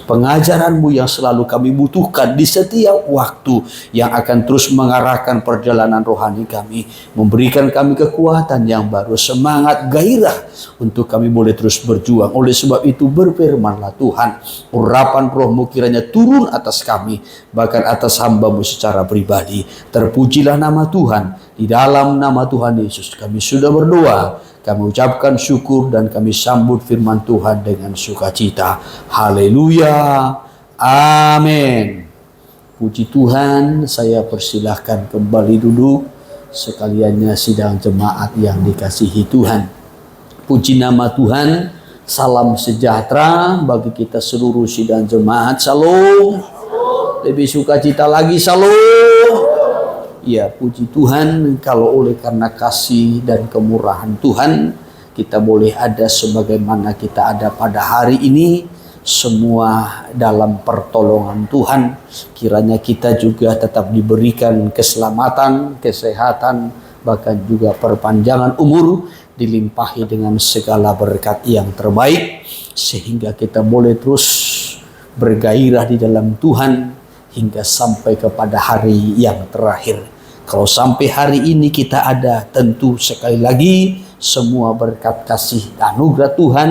pengajaran-Mu yang selalu kami butuhkan di setiap waktu, yang akan terus mengarahkan perjalanan rohani kami, memberikan kami kekuatan yang baru, semangat, gairah untuk kami boleh terus berjuang. Oleh sebab itu berfirman-Lah Tuhan, urapan Roh-Mu kiranya turun atas kami, bahkan atas hamba-Mu secara pribadi. Terpujilah nama Tuhan. Di dalam nama Tuhan Yesus kami sudah berdoa, kami ucapkan syukur, dan kami sambut firman Tuhan dengan sukacita. Haleluya. Amin. Puji Tuhan, saya persilahkan kembali duduk. Sekaliannya sidang jemaat yang dikasihi Tuhan. Puji nama Tuhan. Salam sejahtera bagi kita seluruh sidang jemaat. Shalom. Lebih sukacita lagi. Shalom. Ya, puji Tuhan, kalau oleh karena kasih dan kemurahan Tuhan, kita boleh ada sebagaimana kita ada pada hari ini, semua dalam pertolongan Tuhan. Kiranya kita juga tetap diberikan keselamatan, kesehatan, bahkan juga perpanjangan umur, dilimpahi dengan segala berkat yang terbaik, sehingga kita boleh terus bergairah di dalam Tuhan hingga sampai kepada hari yang terakhir. Kalau sampai hari ini kita ada, tentu sekali lagi semua berkat kasih anugerah Tuhan,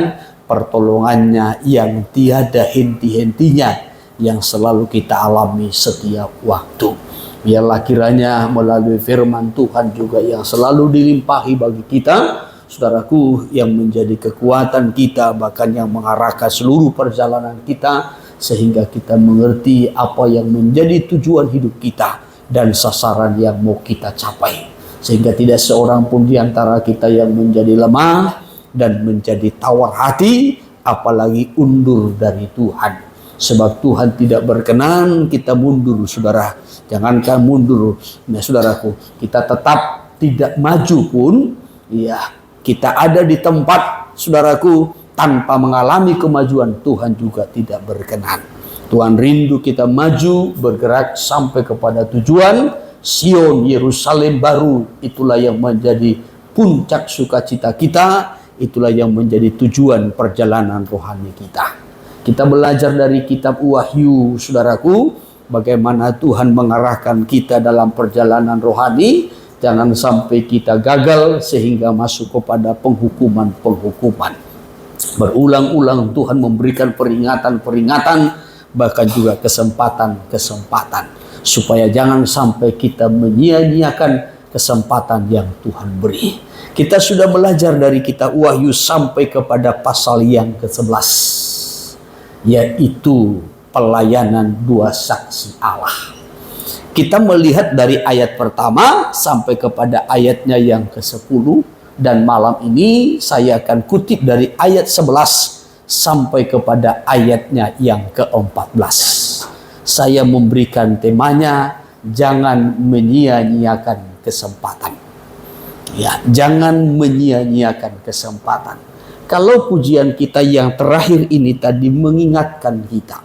pertolongannya yang tiada henti-hentinya, yang selalu kita alami setiap waktu. Biarlah kiranya melalui firman Tuhan juga yang selalu dilimpahi bagi kita, saudaraku, yang menjadi kekuatan kita, bahkan yang mengarahkan seluruh perjalanan kita, sehingga kita mengerti apa yang menjadi tujuan hidup kita dan sasaran yang mau kita capai, sehingga tidak seorang pun di antara kita yang menjadi lemah dan menjadi tawar hati, apalagi undur dari Tuhan. Sebab Tuhan tidak berkenan kita mundur, saudara. Jangankan mundur, nah saudaraku, kita tetap tidak maju pun, ya, kita ada di tempat, saudaraku, tanpa mengalami kemajuan, Tuhan juga tidak berkenan. Tuhan rindu kita maju, bergerak sampai kepada tujuan Sion, Yerusalem baru. Itulah yang menjadi puncak sukacita kita, itulah yang menjadi tujuan perjalanan rohani kita. Kita belajar dari kitab Wahyu, saudaraku, bagaimana Tuhan mengarahkan kita dalam perjalanan rohani. Jangan sampai kita gagal sehingga masuk kepada penghukuman-penghukuman. Berulang-ulang Tuhan memberikan peringatan-peringatan, bahkan juga kesempatan-kesempatan, supaya jangan sampai kita menyia-nyiakan kesempatan yang Tuhan beri. Kita sudah belajar dari kitab Wahyu sampai kepada pasal yang ke-11, yaitu pelayanan dua saksi Allah. Kita melihat dari ayat pertama sampai kepada ayatnya yang ke-10, dan malam ini saya akan kutip dari ayat 11 sampai kepada ayatnya yang ke-14. Saya memberikan temanya, jangan menyia-nyiakan kesempatan. Ya, jangan menyia-nyiakan kesempatan. Kalau pujian kita yang terakhir ini tadi mengingatkan kita,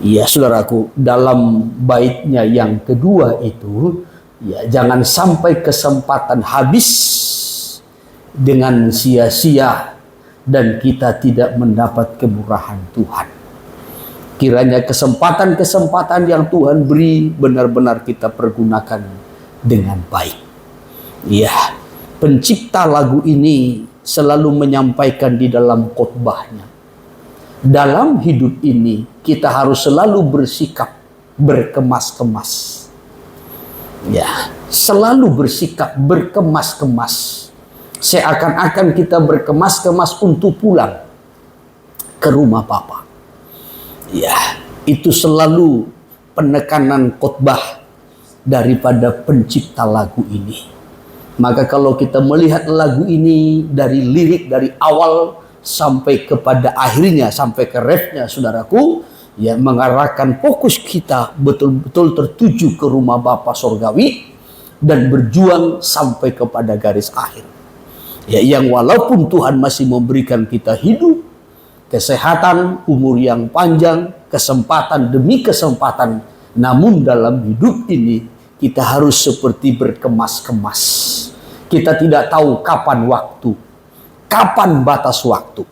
ya saudaraku, dalam baitnya yang kedua itu, ya, jangan sampai kesempatan habis dengan sia-sia dan kita tidak mendapat kemurahan Tuhan. Kiranya kesempatan-kesempatan yang Tuhan beri benar-benar kita pergunakan dengan baik. Ya, pencipta lagu ini selalu menyampaikan di dalam khotbahnya, dalam hidup ini kita harus selalu bersikap berkemas-kemas. Ya, selalu bersikap berkemas-kemas. Seakan-akan kita berkemas-kemas untuk pulang ke rumah Bapa. Ya, itu selalu penekanan khotbah daripada pencipta lagu ini. Maka kalau kita melihat lagu ini dari lirik dari awal sampai kepada akhirnya, sampai ke refnya, saudaraku, ya, mengarahkan fokus kita betul-betul tertuju ke rumah Bapa Sorgawi dan berjuang sampai kepada garis akhir. Ya, yang walaupun Tuhan masih memberikan kita hidup, kesehatan, umur yang panjang, kesempatan demi kesempatan, namun dalam hidup ini kita harus seperti berkemas-kemas. Kita tidak tahu kapan waktu, kapan batas waktu.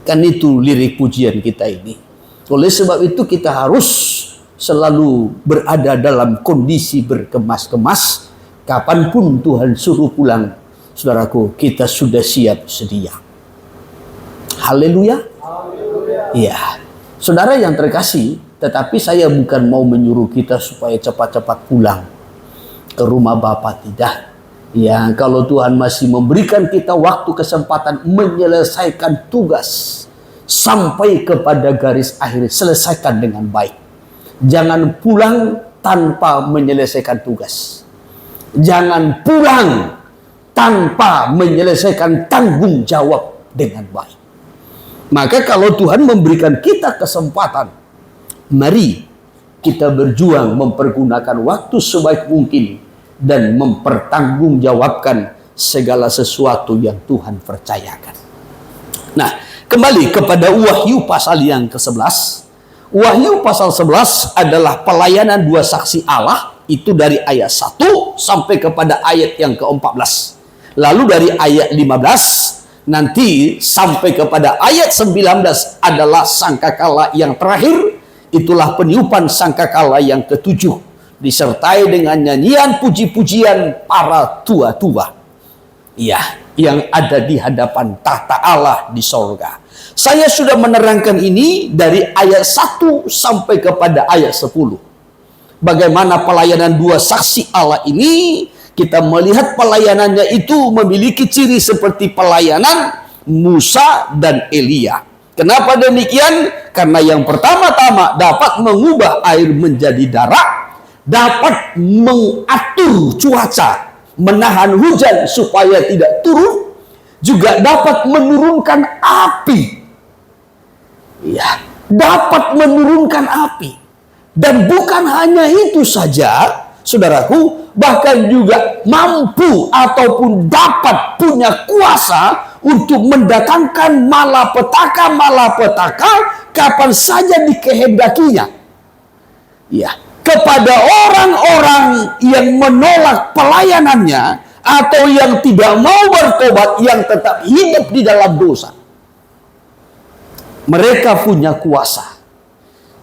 Kan itu lirik pujian kita ini. Oleh sebab itu kita harus selalu berada dalam kondisi berkemas-kemas. Kapanpun Tuhan suruh pulang, saudaraku, kita sudah siap sedia. Haleluya. Iya. Saudara yang terkasih, tetapi saya bukan mau menyuruh kita supaya cepat-cepat pulang ke rumah Bapa, tidak. Ya, kalau Tuhan masih memberikan kita waktu kesempatan menyelesaikan tugas sampai kepada garis akhir, selesaikan dengan baik. Jangan pulang tanpa menyelesaikan tugas. Jangan pulang tanpa menyelesaikan tanggung jawab dengan baik. Maka kalau Tuhan memberikan kita kesempatan, mari kita berjuang mempergunakan waktu sebaik mungkin dan mempertanggungjawabkan segala sesuatu yang Tuhan percayakan. Nah, kembali kepada Wahyu pasal yang ke-11. Wahyu pasal 11 adalah pelayanan dua saksi Allah, itu dari ayat 1 sampai kepada ayat yang ke-14. Lalu dari ayat 15 nanti sampai kepada ayat 19 adalah sangkakala yang terakhir. Itulah peniupan sangkakala yang ke-7, disertai dengan nyanyian puji-pujian para tua-tua, ya, yang ada di hadapan tahta Allah di sorga. Saya sudah menerangkan ini dari ayat 1 sampai kepada ayat 10. Bagaimana pelayanan dua saksi Allah ini, kita melihat pelayanannya itu memiliki ciri seperti pelayanan Musa dan Elia. Kenapa demikian? Karena yang pertama-tama dapat mengubah air menjadi darah, dapat mengatur cuaca, menahan hujan supaya tidak turun, juga dapat menurunkan api. Ya, dapat menurunkan api. Dan bukan hanya itu saja, saudaraku, bahkan juga mampu ataupun dapat punya kuasa untuk mendatangkan malapetaka kapan saja dikehendakinya. Ya, kepada orang-orang yang menolak pelayanannya atau yang tidak mau bertobat, yang tetap hidup di dalam dosa. Mereka punya kuasa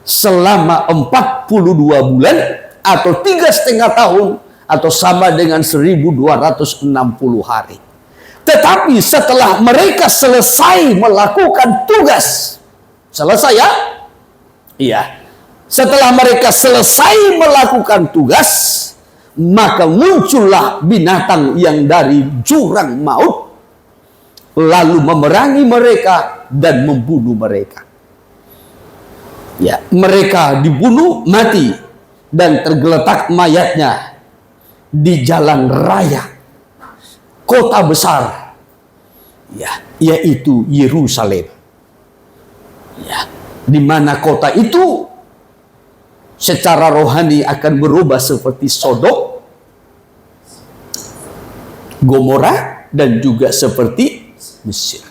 selama 42 bulan atau 3,5 tahun atau sama dengan 1260 hari. Tetapi setelah mereka selesai melakukan tugas, selesai ya? Iya. Setelah mereka selesai melakukan tugas, maka muncullah binatang yang dari jurang maut, lalu memerangi mereka dan membunuh mereka. Ya, mereka dibunuh mati dan tergeletak mayatnya di jalan raya kota besar, ya, yaitu Yerusalem. Ya, di mana kota itu secara rohani akan berubah seperti Sodom, Gomora, dan juga seperti Mesir.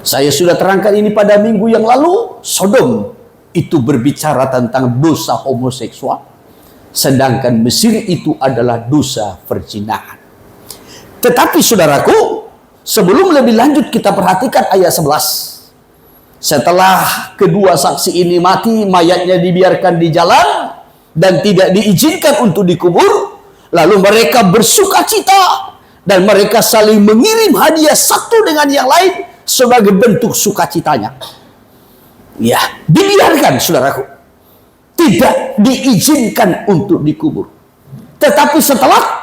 Saya sudah terangkan ini pada minggu yang lalu. Sodom itu berbicara tentang dosa homoseksual, sedangkan Mesir itu adalah dosa perzinahan. Tetapi saudaraku, sebelum lebih lanjut kita perhatikan ayat 11. Setelah kedua saksi ini mati, mayatnya dibiarkan di jalan dan tidak diizinkan untuk dikubur. Lalu mereka bersuka cita dan mereka saling mengirim hadiah satu dengan yang lain sebagai bentuk sukacitanya. Ya, dibiarkan saudaraku. Tidak diizinkan untuk dikubur. Tetapi setelah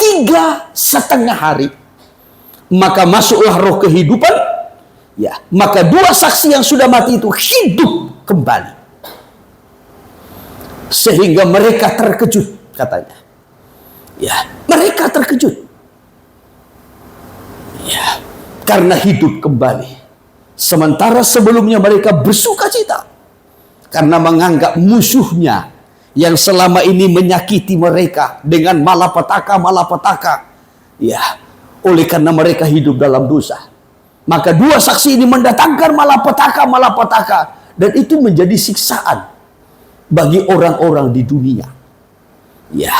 3,5 hari, maka masuklah roh kehidupan. Ya, maka dua saksi yang sudah mati itu hidup kembali. Sehingga mereka terkejut, katanya. Ya, mereka terkejut. Ya, karena hidup kembali. Sementara sebelumnya mereka bersuka cita karena menganggap musuhnya yang selama ini menyakiti mereka dengan malapetaka. Ya, oleh karena mereka hidup dalam dosa. Maka dua saksi ini mendatangkan malapetaka, dan itu menjadi siksaan bagi orang-orang di dunia. Ya.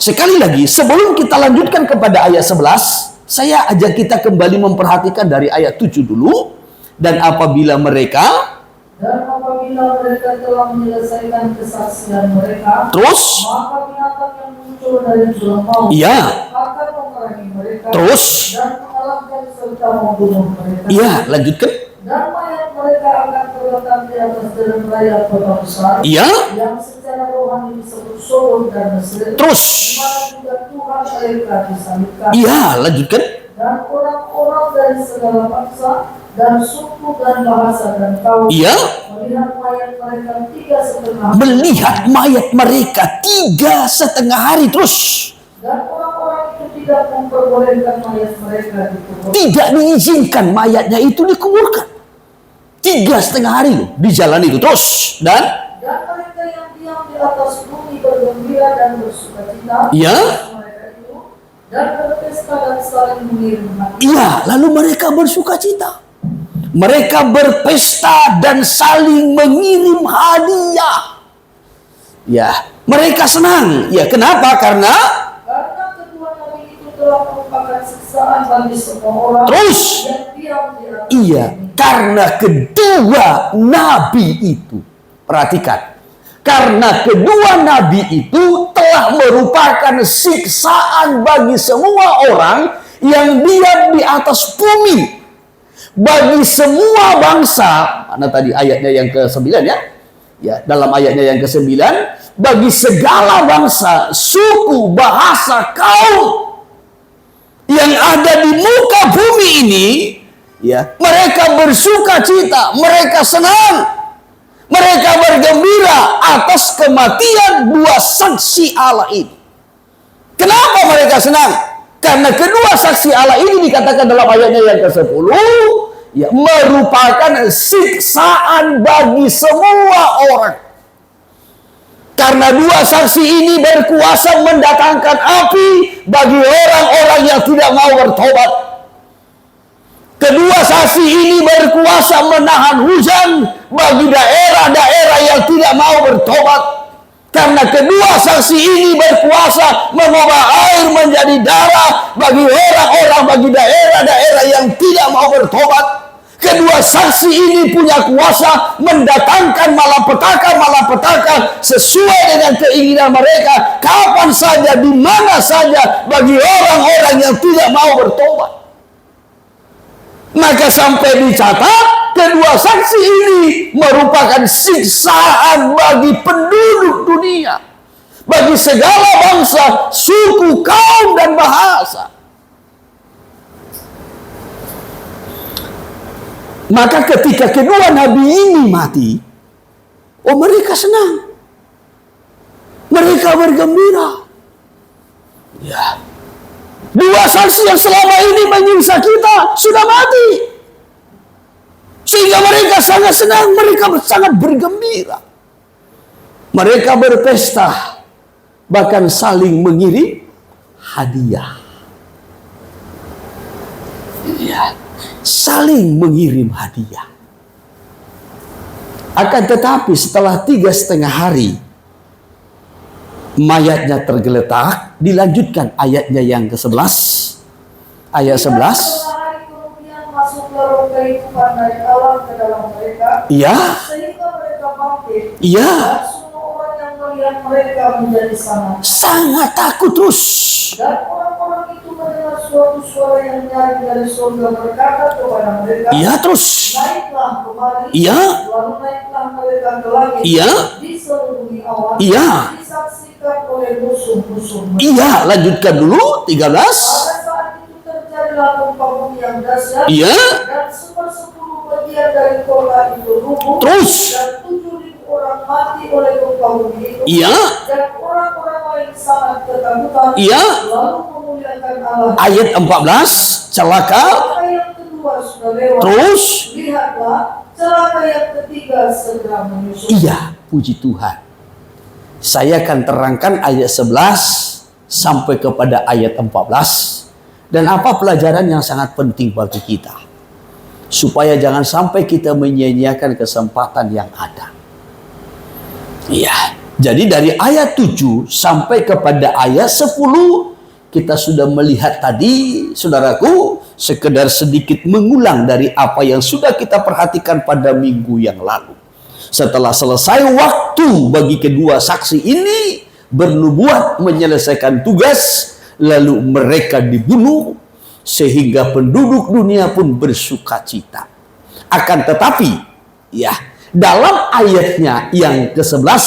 Sekali lagi, sebelum kita lanjutkan kepada ayat 11, saya ajak kita kembali memperhatikan dari ayat 7 dulu. Dan apabila mereka telah menyelesaikan kesaksian mereka, terus, maka binatang yang muncul dari jurang maut iya, akan memerangi mereka terus, dan mengalahkan serta membunuh mereka. iya, lanjutkan. Dan mayat mereka akan terletak di atas jalan raya kota besar, Iya, yang secara rohani disebut Sodom dan Mesir, terus, di mana juga Tuhan mereka disalibkan. iya, lanjutkan. Dan orang-orang dari segala bangsa dan suku dan bahasa dan kaum, Iya, melihat mayat mereka 3,5 hari. terus, Dan orang-orang itu tidak memperbolehkan mayat mereka dikuburkan. tidak diizinkan mayatnya itu dikuburkan. 3,5 hari loh di jalan itu. Terus, dan mereka yang diam di atas bumi bergembira dan bersukacita, iya, mereka itu, dan berpesta dan saling mengirim hadiah. iya, lalu mereka bersukacita. Mereka berpesta dan saling mengirim hadiah. Ya, mereka senang. Ya, kenapa? Karena kedua nabi itu telah merupakan siksaan bagi semua orang terus, yang diam di atas iya, bumi. karena kedua nabi itu, perhatikan, karena kedua nabi itu telah merupakan siksaan bagi semua orang yang diam di atas bumi. Bagi semua bangsa, mana tadi ayatnya yang ke-9 ya? Ya, dalam ayatnya yang ke-9, bagi segala bangsa, suku, bahasa, kaum yang ada di muka bumi ini, ya, mereka bersuka cita, mereka senang, mereka bergembira atas kematian dua saksi Allah ini. Kenapa mereka senang? Karena kedua saksi Allah ini dikatakan dalam ayatnya yang ke-10, ya, merupakan siksaan bagi semua orang. Karena dua saksi ini berkuasa mendatangkan api bagi orang-orang yang tidak mau bertobat. Kedua saksi ini berkuasa menahan hujan bagi daerah-daerah yang tidak mau bertobat. Karena kedua saksi ini berkuasa mengubah air menjadi darah bagi orang-orang, bagi daerah-daerah yang tidak mau bertobat. Kedua saksi ini punya kuasa mendatangkan malapetaka sesuai dengan keinginan mereka, kapan saja, di mana saja, bagi orang-orang yang tidak mau bertobat. Maka sampai dicatat, kedua saksi ini merupakan siksaan bagi penduduk dunia, bagi segala bangsa, suku, kaum, dan bahasa. Maka ketika kedua nabi ini mati, oh, mereka senang, mereka bergembira. Ya, dua saksi yang selama ini menyiksa kita sudah mati. Sehingga mereka sangat senang, mereka sangat bergembira. Mereka berpesta, bahkan saling mengirim hadiah. Ya, saling mengirim hadiah. Akan tetapi setelah 3,5 hari, mayatnya tergeletak. Dilanjutkan ayatnya yang ke-11. Ayat 11. Masuklah kehidupan dari Allah ke dalam mereka, Iya, sehingga mereka bangkit. iya, Dan semua orang yang melihat mereka menjadi sangat takut terus. Dan orang-orang itu mendengar suatu suara yang nyaring dari surga berkata kepada mereka, Iya, terus. naiklah kemari. Iya, Lalu naiklah mereka ke langit. iya, Diseluruhi awan. iya, Disaksikan oleh musuh-musuh mereka. iya, lanjutkan dulu 13. Pada saat itu terjadilah gempa bumi yang dahsyat. Iya, Dan 1/10 bagian dari kota itu rubuh. terus. Dan 7.000 orang mati oleh gempa bumi itu. Iya, Dan orang-orang lain sangat ketakutan. iya. Lalu memuliakan Allah. Ayat 14, celaka. Celaka yang kedua sudah lewat. Terus, Lihatlah, celaka yang ketiga segera menyusul. iya, puji Tuhan. Saya akan terangkan ayat 11 sampai kepada ayat 14. Dan apa pelajaran yang sangat penting bagi kita, supaya jangan sampai kita menyia-nyiakan kesempatan yang ada. Iya. Jadi dari ayat 7 sampai kepada ayat 10 kita sudah melihat tadi, saudaraku, sekedar sedikit mengulang dari apa yang sudah kita perhatikan pada minggu yang lalu. Setelah selesai waktu bagi kedua saksi ini bernubuat menyelesaikan tugas, lalu mereka dibunuh sehingga penduduk dunia pun bersuka cita. Akan tetapi, ya, dalam ayatnya yang ke-11,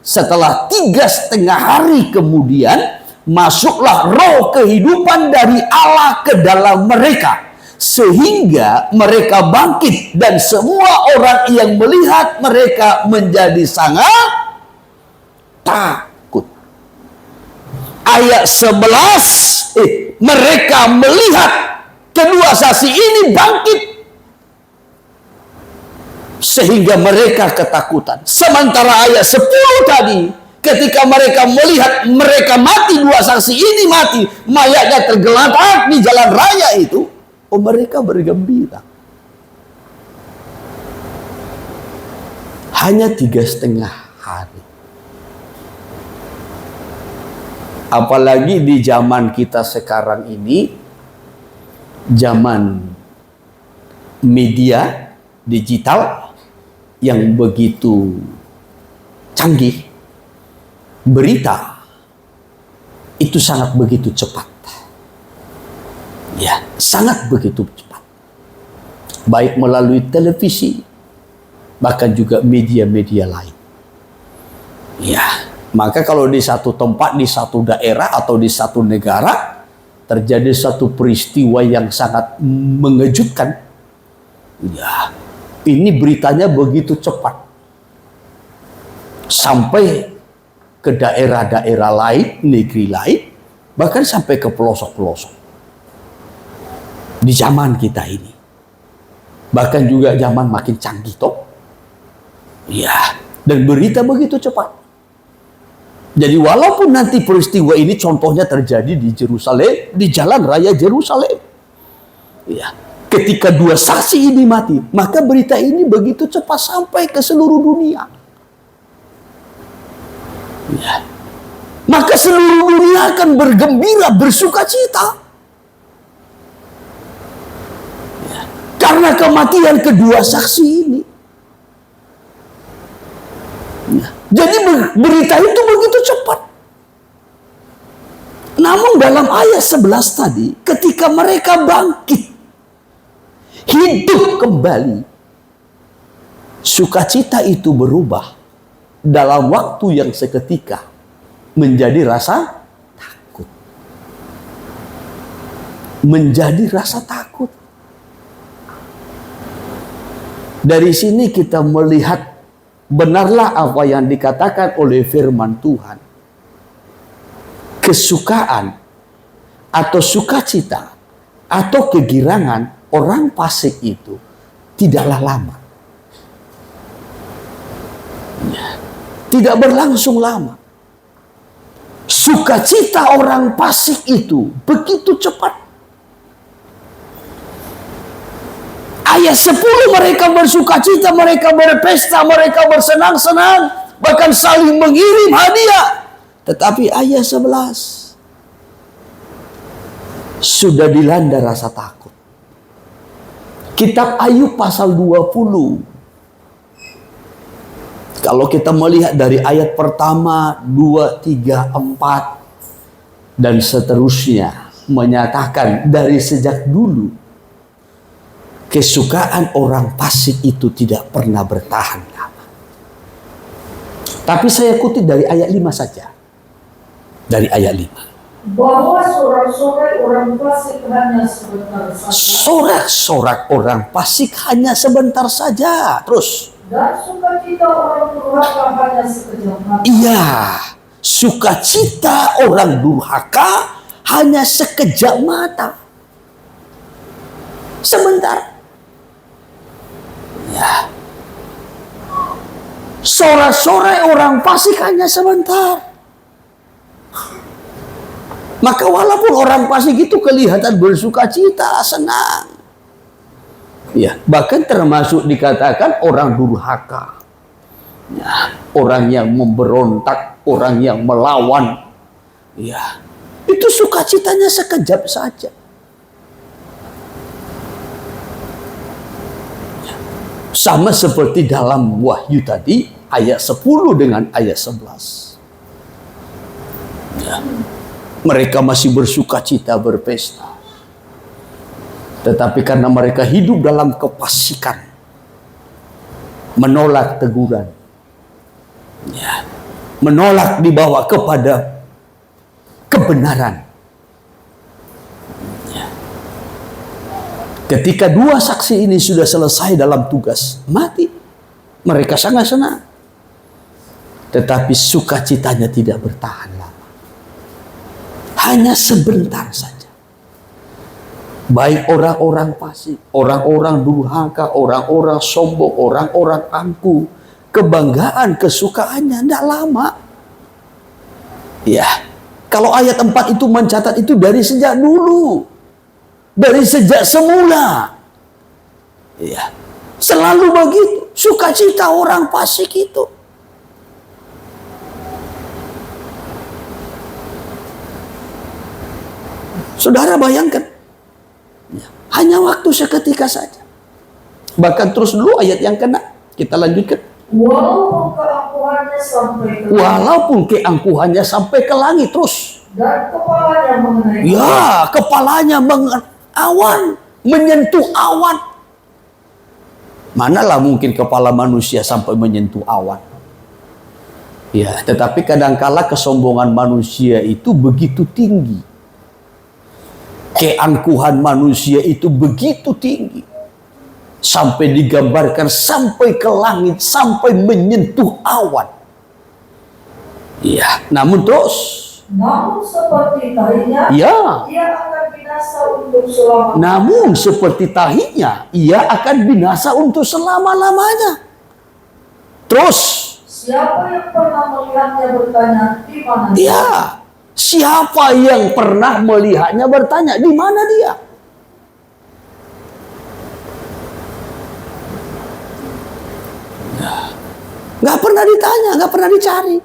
setelah 3,5 hari kemudian, masuklah roh kehidupan dari Allah ke dalam mereka, sehingga mereka bangkit, dan semua orang yang melihat mereka menjadi sangat takut. Ayat 11, mereka melihat kedua saksi ini bangkit, sehingga mereka ketakutan. Sementara ayat 10 tadi, ketika mereka melihat mereka mati, dua saksi ini mati, mayatnya tergeletak di jalan raya itu, mereka bergembira. Hanya 3,5 hari. Apalagi di zaman kita sekarang ini, zaman media digital yang begitu canggih, berita itu sangat begitu cepat. Ya, sangat begitu cepat. Baik melalui televisi, bahkan juga media-media lain. Ya, maka kalau di satu tempat, di satu daerah, atau di satu negara terjadi satu peristiwa yang sangat mengejutkan, ya, ini beritanya begitu cepat sampai ke daerah-daerah lain, negeri lain, bahkan sampai ke pelosok-pelosok. Di zaman kita ini, bahkan juga zaman makin canggih toh, ya, dan berita begitu cepat. Jadi walaupun nanti peristiwa ini contohnya terjadi di Yerusalem, di jalan raya Yerusalem, ya, ketika dua saksi ini mati, maka berita ini begitu cepat sampai ke seluruh dunia. Ya. Maka seluruh dunia akan bergembira, bersuka cita. Ya. Karena kematian kedua saksi ini. Ya. Jadi berita itu begitu cepat. Namun dalam ayat 11 tadi, ketika mereka bangkit, hidup kembali, sukacita itu berubah dalam waktu yang seketika menjadi rasa takut. Menjadi rasa takut. Dari sini kita melihat benarlah apa yang dikatakan oleh firman Tuhan. Kesukaan atau sukacita atau kegirangan orang fasik itu tidaklah lama. Ya. Tidak berlangsung lama. Sukacita orang fasik itu begitu cepat. Ayat 10 mereka bersukacita, mereka berpesta, mereka bersenang-senang, bahkan saling mengirim hadiah. Tetapi ayat 11 sudah dilanda rasa takut. Kitab Ayub pasal 20. Kalau kita melihat dari ayat pertama, 2, 3, 4, dan seterusnya, menyatakan dari sejak dulu, kesukaan orang fasik itu tidak pernah bertahan lama. Tapi saya kutip dari ayat 5 saja. Dari ayat 5. Bahwa sorak-sorai orang fasik hanya sebentar saja. Sorak-sorak orang fasik hanya sebentar saja. Terus. Dan sukacita orang durhaka hanya sekejap mata. Iya, sukacita orang durhaka hanya sekejap mata. Sebentar. Ya. Sorak-sorai orang fasik hanya sebentar. Maka walaupun orang fasik itu kelihatan bersukacita, senang. Ya, bahkan termasuk dikatakan orang durhaka. Ya, orang yang memberontak, orang yang melawan. Ya, itu sukacitanya sekejap saja. Sama seperti dalam Wahyu tadi, ayat 10 dengan ayat 11. Ya. Mereka masih bersuka cita, berpesta. Tetapi karena mereka hidup dalam kefasikan, menolak teguran, ya, menolak dibawa kepada kebenaran. Ya. Ketika dua saksi ini sudah selesai dalam tugas, mati. Mereka sangat senang. Tetapi sukacitanya tidak bertahan lama. Hanya sebentar saja. Baik orang-orang fasik, orang-orang durhaka, orang-orang sombong, orang-orang angkuh, kebanggaan, kesukaannya tidak lama. Ya, kalau ayat 4 itu mencatat itu dari sejak dulu, dari sejak semula. Ya, selalu begitu, sukacita orang fasik itu. Saudara bayangkan. Hanya waktu seketika saja. Bahkan terus dulu ayat yang kena. Kita lanjutkan. Walaupun keangkuhannya sampai ke langit terus. Dan kepalanya mengenai ya, kepalanya awan, menyentuh awan. Manalah mungkin kepala manusia sampai menyentuh awan. Ya, tetapi kadangkala kesombongan manusia itu begitu tinggi. Keangkuhan manusia itu begitu tinggi. Sampai digambarkan sampai ke langit, sampai menyentuh awan. Ya, namun seperti tahinya, ya, ia akan binasa untuk selama-lamanya. Namun seperti tahinya, ia akan binasa untuk selama-lamanya. Terus, siapa yang pernah melihatnya bertanya, di mana dia? Ya, siapa yang pernah melihatnya bertanya, di mana dia? Nggak pernah ditanya, nggak pernah dicari.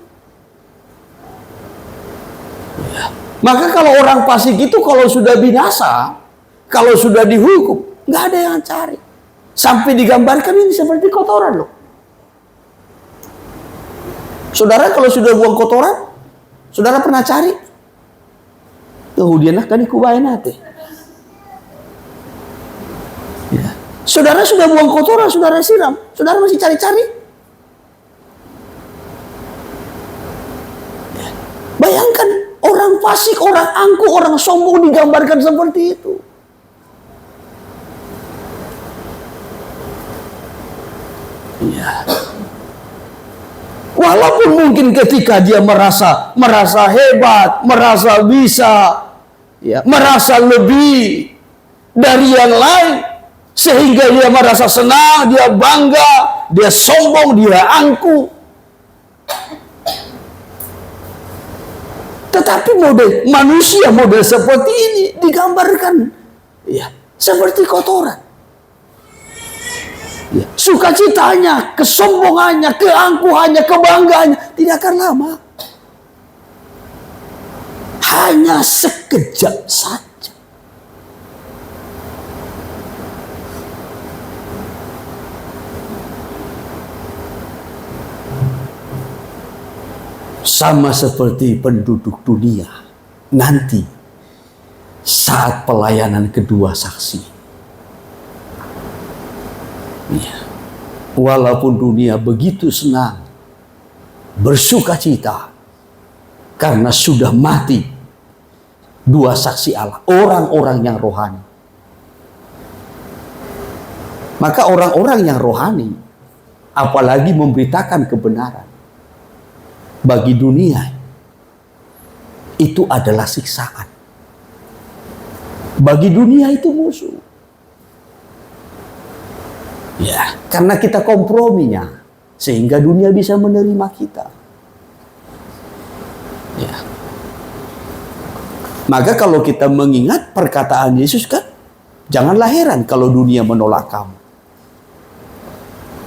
Ya. Maka kalau orang fasik itu kalau sudah binasa, kalau sudah dihukum, nggak ada yang cari. Sampai digambarkan ini seperti kotoran loh. Saudara kalau sudah buang kotoran, saudara pernah cari? Kemudian tadi kubain hati. Ya. Saudara sudah buang kotoran, saudara siram, saudara masih cari-cari? Bayangkan orang fasik, orang angkuh, orang sombong digambarkan seperti itu. Ya. Walaupun mungkin ketika dia merasa hebat, merasa bisa, ya, merasa lebih dari yang lain, sehingga dia merasa senang, dia bangga, dia sombong, dia angkuh. Tetapi manusia model seperti ini digambarkan, ya, seperti kotoran. Ya, sukacitanya, kesombongannya, keangkuhannya, kebanggaannya tidak akan lama. Hanya sekejap saja. Sama seperti penduduk dunia nanti saat pelayanan kedua saksi. Ya. Walaupun dunia begitu senang, bersuka cita karena sudah mati dua saksi Allah, orang-orang yang rohani. Maka orang-orang yang rohani apalagi memberitakan kebenaran, bagi dunia itu adalah siksaan. Bagi dunia itu musuh. Ya, karena kita komprominya sehingga dunia bisa menerima kita. Ya. Maka kalau kita mengingat perkataan Yesus kan, janganlah heran kalau dunia menolak kamu.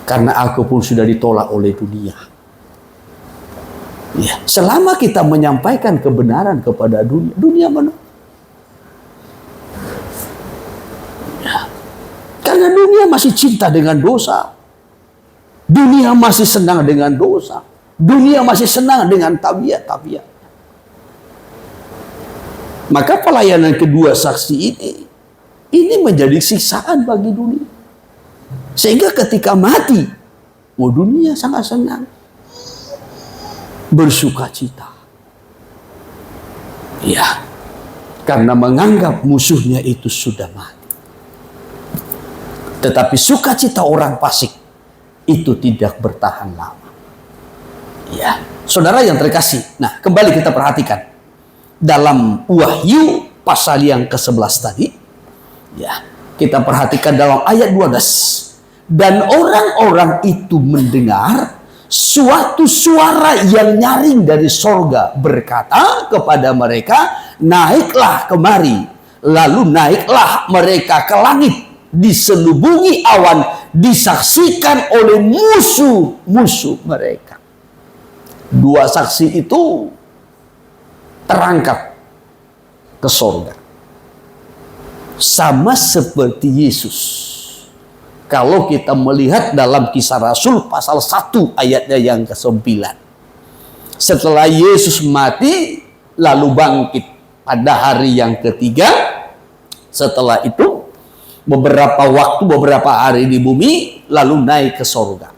Karena aku pun sudah ditolak oleh dunia. Ya, selama kita menyampaikan kebenaran kepada dunia, dunia menolak. Ya. Karena dunia masih cinta dengan dosa, Dunia masih senang dengan dosa. Dunia masih senang dengan tabiat-tabiat. Maka pelayanan kedua saksi ini menjadi siksaan bagi dunia. Sehingga ketika mati, dunia sangat senang, bersuka cita. Ya, karena menganggap musuhnya itu sudah mati. Tetapi sukacita orang fasik itu tidak bertahan lama. Ya, saudara yang terkasih. Nah, kembali kita perhatikan dalam Wahyu pasal yang ke-11 tadi. Ya, kita perhatikan dalam ayat 12. Dan orang-orang itu mendengar suatu suara yang nyaring dari sorga berkata kepada mereka, naiklah kemari. Lalu naiklah mereka ke langit, diselubungi awan, disaksikan oleh musuh-musuh mereka. Dua saksi itu terangkat ke sorga. Sama seperti Yesus. Kalau kita melihat dalam Kisah Rasul pasal 1 ayatnya yang ke-9. Setelah Yesus mati, lalu bangkit pada hari yang ketiga. Setelah itu, beberapa hari di bumi, lalu naik ke sorga.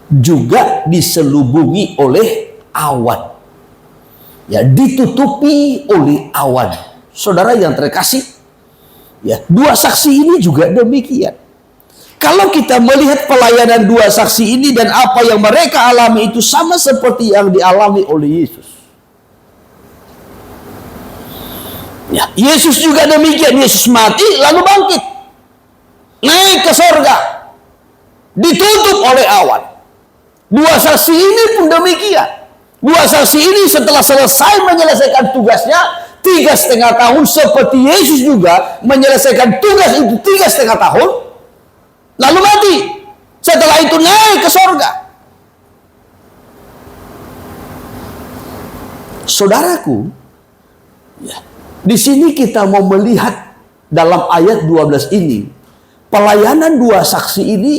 Juga diselubungi oleh awan. Ya, ditutupi oleh awan. Saudara yang terkasih, ya, dua saksi ini juga demikian. Kalau kita melihat pelayanan dua saksi ini dan apa yang mereka alami itu sama seperti yang dialami oleh Yesus. Ya, Yesus juga demikian. Yesus mati lalu bangkit, naik ke sorga, ditutup oleh awan. Dua saksi ini pun demikian. Dua saksi ini setelah selesai menyelesaikan tugasnya 3,5 tahun, seperti Yesus juga menyelesaikan tugas itu 3,5 tahun, lalu mati. Setelah itu naik ke sorga. Saudaraku, ya, di sini kita mau melihat dalam ayat 12 ini, pelayanan dua saksi ini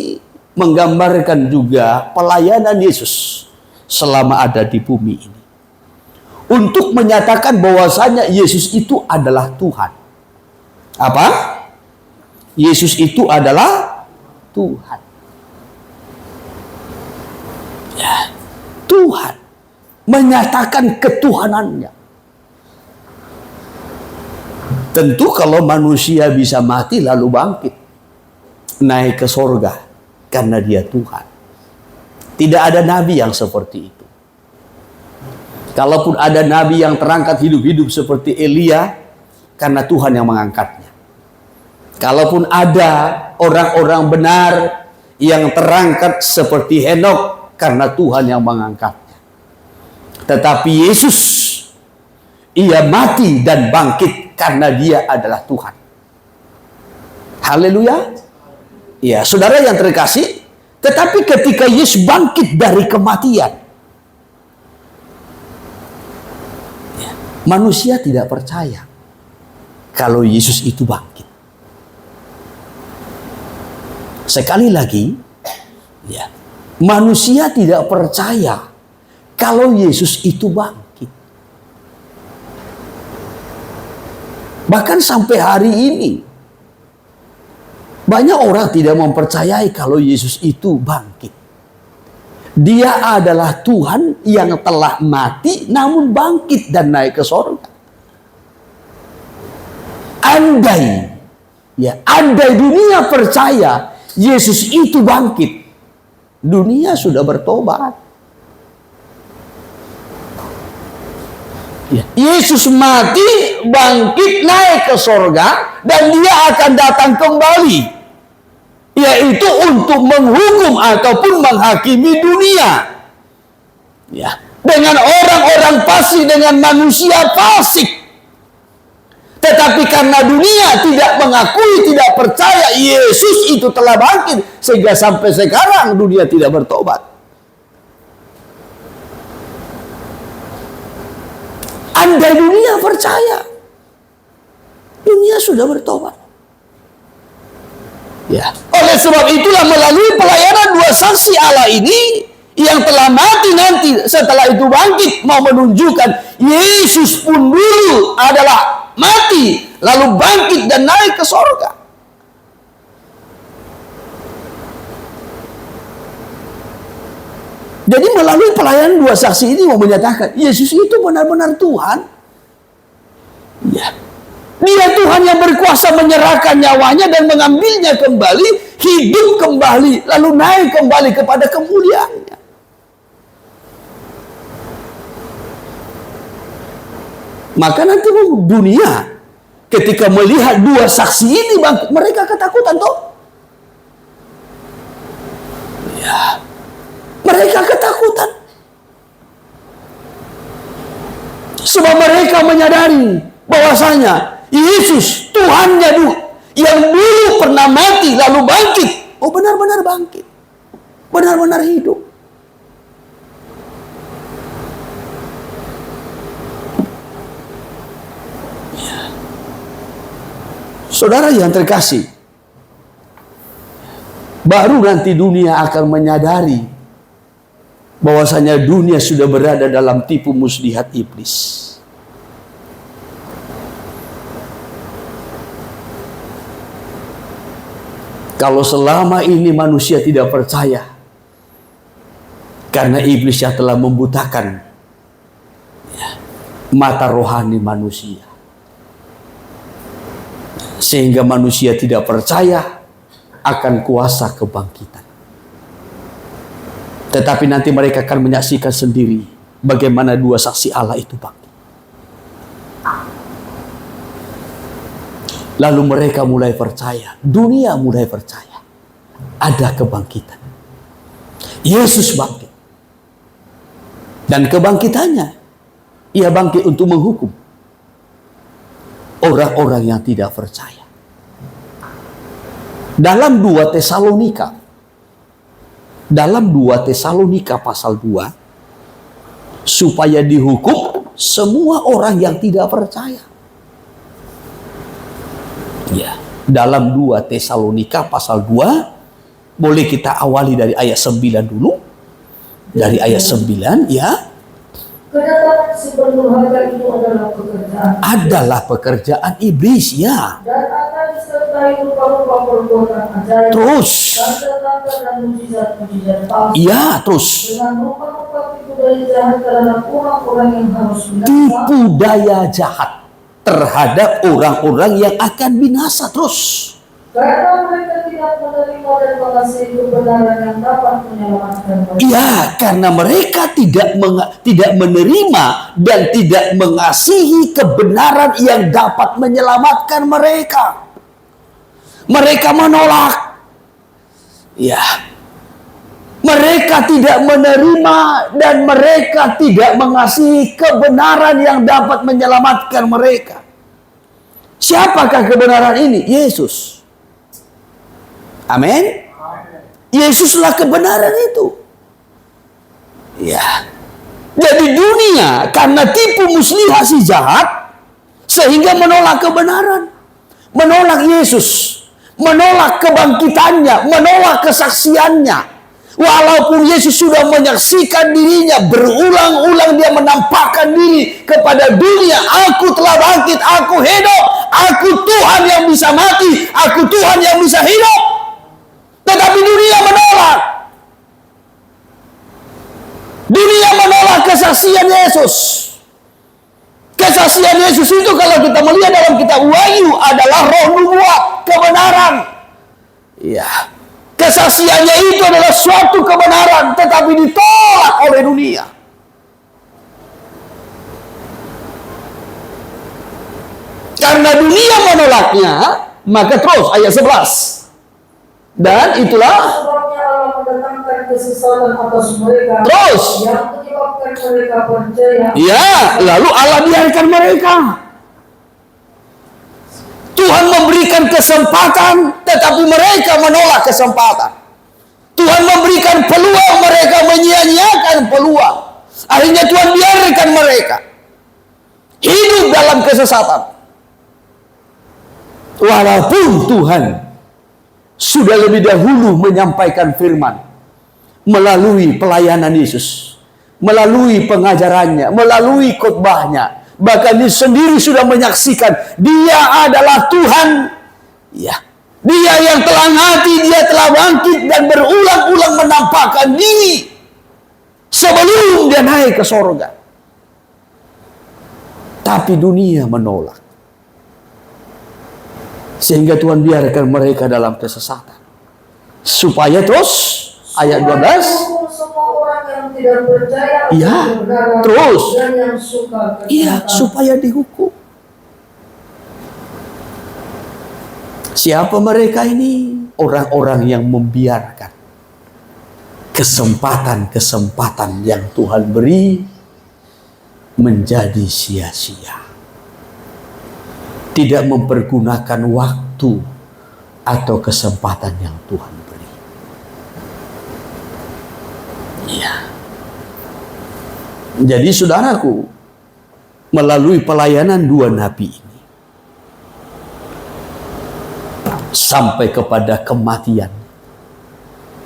menggambarkan juga pelayanan Yesus selama ada di bumi ini. Untuk menyatakan bahwasanya Yesus itu adalah Tuhan. Apa? Yesus itu adalah Tuhan. Ya, Tuhan menyatakan ketuhanannya. Tentu kalau manusia bisa mati lalu bangkit, naik ke sorga, karena dia Tuhan. Tidak ada nabi yang seperti itu. Kalaupun ada nabi yang terangkat hidup-hidup seperti Elia, karena Tuhan yang mengangkatnya. Kalaupun ada orang-orang benar yang terangkat seperti Henokh, karena Tuhan yang mengangkatnya. Tetapi Yesus, ia mati dan bangkit karena dia adalah Tuhan. Haleluya. Ya, saudara yang terkasih, tetapi ketika Yesus bangkit dari kematian, ya, manusia tidak percaya kalau Yesus itu bangkit. Sekali lagi, ya, manusia tidak percaya kalau Yesus itu bangkit. Bahkan sampai hari ini, banyak orang tidak mempercayai kalau Yesus itu bangkit. Dia adalah Tuhan yang telah mati namun bangkit dan naik ke sorga. Andai dunia percaya Yesus itu bangkit, dunia sudah bertobat. Ya, Yesus mati, bangkit, naik ke sorga, dan dia akan datang kembali, yaitu untuk menghukum ataupun menghakimi dunia. Ya, dengan orang-orang fasik, dengan manusia fasik. Tetapi karena dunia tidak mengakui, tidak percaya Yesus itu telah bangkit, sehingga sampai sekarang dunia tidak bertobat. Andai dunia percaya, dunia sudah bertobat. Ya. Oleh sebab itulah melalui pelayanan dua saksi Allah ini yang telah mati nanti setelah itu bangkit mau menunjukkan Yesus pun dulu adalah mati lalu bangkit dan naik ke sorga. Jadi melalui pelayanan dua saksi ini mau menyatakan Yesus itu benar-benar Tuhan. Ya. Dia Tuhan yang berkuasa menyerahkan nyawanya dan mengambilnya kembali, hidup kembali, lalu naik kembali kepada kemuliaannya. Maka nanti dunia ketika melihat dua saksi ini mereka ketakutan toh. Ya. Mereka ketakutan. Sebab mereka menyadari bahwasanya Yesus Tuhannya dulu yang dulu pernah mati lalu bangkit. Oh benar-benar bangkit. Benar-benar hidup. Ya. Saudara yang terkasih, baru nanti dunia akan menyadari bahwasanya dunia sudah berada dalam tipu muslihat iblis. Kalau selama ini manusia tidak percaya karena iblis yang telah membutakan mata rohani manusia, sehingga manusia tidak percaya akan kuasa kebangkitan. Tetapi nanti mereka akan menyaksikan sendiri bagaimana dua saksi Allah itu bangkit. Lalu mereka mulai percaya, dunia mulai percaya, ada kebangkitan. Yesus bangkit. Dan kebangkitannya, ia bangkit untuk menghukum orang-orang yang tidak percaya. Dalam 2 Tesalonika, pasal 2, supaya dihukum semua orang yang tidak percaya. Ya, dalam 2 Tesalonika pasal 2, boleh kita awali dari ayat 9 dulu. Dari ayat 9, ya. Kedatangan si pendurhaka itu adalah pekerjaan iblis, ya. Dan akan disertai rupa-rupa perbuatan ajaib, Terus. tanda-tanda dan mujizat-mujizat palsu. Ya, terus. Dengan rupa-rupa tipu daya jahat terhadap orang-orang yang harus binasa. Tipu daya jahat terhadap orang-orang yang akan binasa, terus. Karena mereka tidak menerima dan mengasihi kebenaran yang dapat menyelamatkan mereka. Iya, karena mereka tidak menerima dan tidak mengasihi kebenaran yang dapat menyelamatkan mereka. Mereka menolak. Ya. Mereka tidak menerima dan mereka tidak mengasihi kebenaran yang dapat menyelamatkan mereka. Siapakah kebenaran ini? Yesus. Amin. Yesuslah kebenaran itu. Ya. Jadi dunia karena tipu muslihat si jahat sehingga menolak kebenaran, menolak Yesus, menolak kebangkitannya, menolak kesaksiannya. Walaupun Yesus sudah menyaksikan dirinya, berulang-ulang dia menampakkan diri kepada dunia, aku telah bangkit, aku hidup, aku Tuhan yang bisa mati, aku Tuhan yang bisa hidup. Tetapi dunia menolak. Dunia menolak kesaksian Yesus. Kesaksian Yesus itu kalau kita melihat dalam kitab Wahyu adalah roh nubuat, kebenaran. Ya. Kesaksiannya itu adalah suatu kebenaran, tetapi ditolak oleh dunia. Karena dunia menolaknya, maka terus ayat 11. Dan itulah sebabnya Allah mendatangkan kesesatan atas mereka. Terus. Yang menyebabkan mereka percaya. Ya, lalu Allah biarkan mereka. Tuhan memberikan kesempatan, tetapi mereka menolak kesempatan. Tuhan memberikan peluang, mereka menyia-nyiakan peluang. Akhirnya Tuhan biarkan mereka hidup dalam kesesatan. Walaupun Tuhan sudah lebih dahulu menyampaikan firman melalui pelayanan Yesus, melalui pengajarannya, melalui khotbahnya. Bahkan dia sendiri sudah menyaksikan dia adalah Tuhan. Ya, dia yang telah mati, dia telah bangkit dan berulang-ulang menampakkan diri sebelum dia naik ke sorga. Tapi dunia menolak. Sehingga Tuhan biarkan mereka dalam kesesatan. Supaya terus ayat 12. Semua orang yang tidak percaya, Iya, berdarah, terus. dan yang suka Iya, kejahatan. supaya dihukum. Siapa mereka ini? Orang-orang yang membiarkan kesempatan-kesempatan yang Tuhan beri menjadi sia-sia. Tidak mempergunakan waktu atau kesempatan yang Tuhan beri. Ya. Jadi saudaraku, melalui pelayanan dua nabi ini, sampai kepada kematian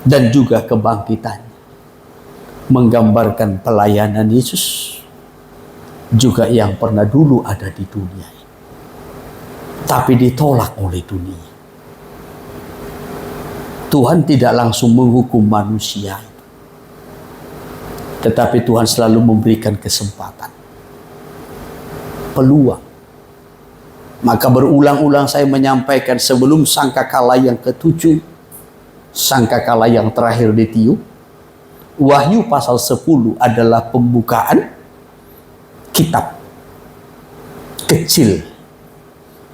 dan juga kebangkitan, menggambarkan pelayanan Yesus juga yang pernah dulu ada di dunia ini, tapi ditolak oleh dunia. Tuhan tidak langsung menghukum manusia, tetapi Tuhan selalu memberikan kesempatan, peluang. Maka berulang-ulang saya menyampaikan sebelum sangkakala yang ke-7, sangkakala yang terakhir ditiup, Wahyu pasal 10 adalah pembukaan kitab kecil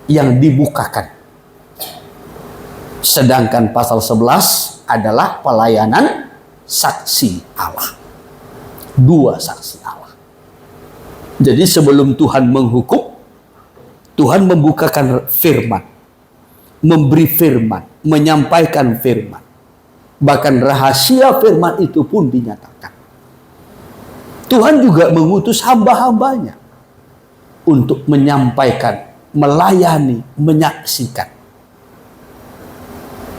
yang dibukakan. Sedangkan pasal 11 adalah pelayanan saksi Allah. Dua saksi Allah. Jadi sebelum Tuhan menghukum, Tuhan membukakan firman, memberi firman, menyampaikan firman. Bahkan rahasia firman itu pun dinyatakan. Tuhan juga mengutus hamba-hambanya untuk menyampaikan, melayani, menyaksikan.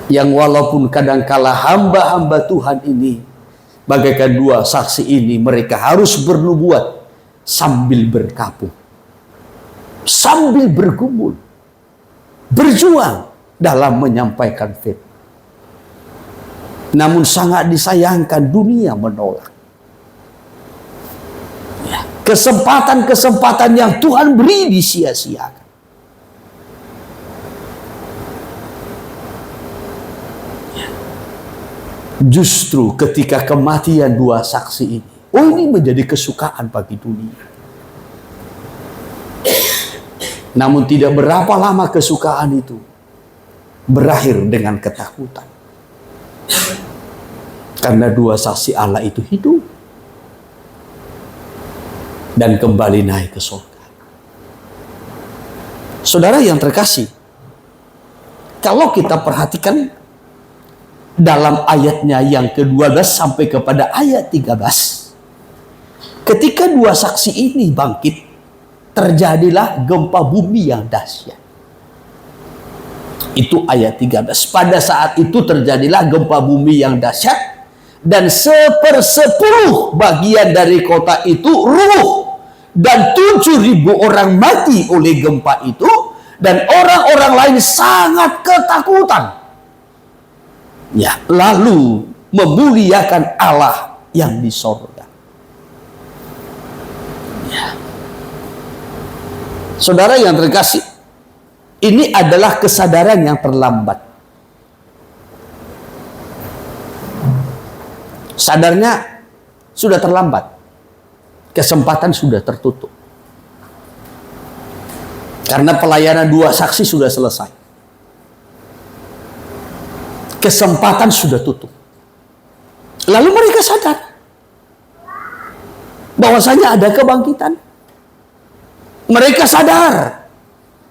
Yang walaupun kadangkala hamba-hamba Tuhan ini, bagaikan dua saksi ini, mereka harus bernubuat sambil berkabung, sambil bergumul, berjuang dalam menyampaikan firman. Namun sangat disayangkan dunia menolak. Ya, kesempatan-kesempatan yang Tuhan beri disia-siakan. Ya. Justru ketika kematian dua saksi ini, ini menjadi kesukaan bagi dunia. Namun tidak berapa lama kesukaan itu berakhir dengan ketakutan. Karena dua saksi Allah itu hidup dan kembali naik ke surga. Saudara yang terkasih, kalau kita perhatikan dalam ayatnya yang ke-12 sampai kepada ayat 13, ketika dua saksi ini bangkit, terjadilah gempa bumi yang dahsyat. Itu ayat 13. Pada saat itu terjadilah gempa bumi yang dahsyat, dan 1/10 bagian dari kota itu rubuh, dan 7.000 orang mati oleh gempa itu, dan orang-orang lain sangat ketakutan. Ya, lalu memuliakan Allah yang di sorga. Ya. Saudara yang terkasih, ini adalah kesadaran yang terlambat. Sadarnya sudah terlambat. Kesempatan sudah tertutup. Karena pelayanan dua saksi sudah selesai. Kesempatan sudah tutup. Lalu mereka sadar bahwasanya ada kebangkitan. Mereka sadar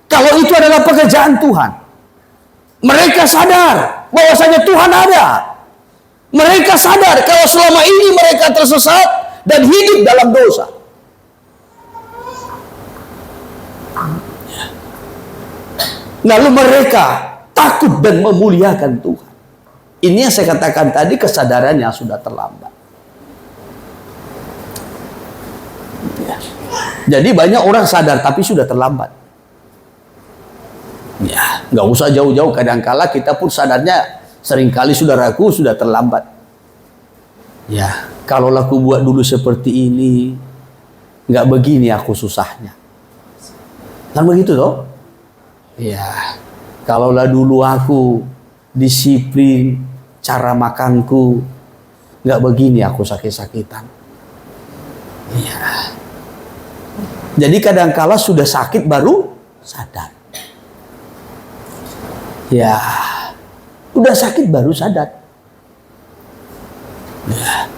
kalau itu adalah pekerjaan Tuhan. Mereka sadar bahwasanya Tuhan ada. Mereka sadar kalau selama ini mereka tersesat dan hidup dalam dosa. Lalu mereka takut dan memuliakan Tuhan. Ini yang saya katakan tadi, kesadaran yang sudah terlambat. Ya. Jadi banyak orang sadar tapi sudah terlambat. Ya, nggak usah jauh-jauh. Kadangkala kita pun sadarnya seringkali, saudaraku, sudah terlambat. Ya, kalau aku buat dulu seperti ini, nggak begini aku susahnya. Kan begitu toh? Ya, kalaulah dulu aku disiplin cara makanku, nggak begini aku sakit-sakitan. Ya. Jadi kadangkala sudah sakit baru sadar. Ya, udah sakit baru sadar. Ya.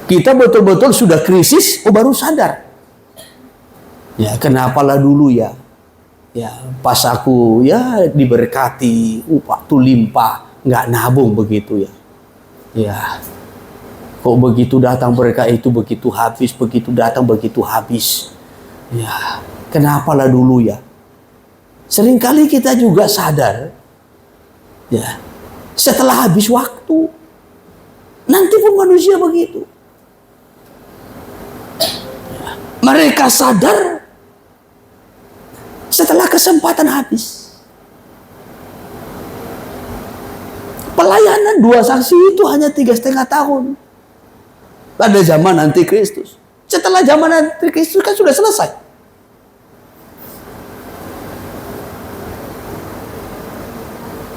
Kita betul-betul sudah krisis, baru sadar. Ya, kenapalah dulu ya. Ya, pas aku ya diberkati, waktu limpah, nggak nabung begitu ya. Ya, kok begitu datang berkah itu begitu habis, begitu datang begitu habis. Ya, kenapalah dulu ya. Seringkali kita juga sadar, ya, setelah habis waktu, nanti pun manusia begitu. Ya, mereka sadar setelah kesempatan habis. Pelayanan 2 saksi itu hanya 3,5 tahun. Pada zaman Antikristus. Setelah zaman Antikristus kan sudah selesai.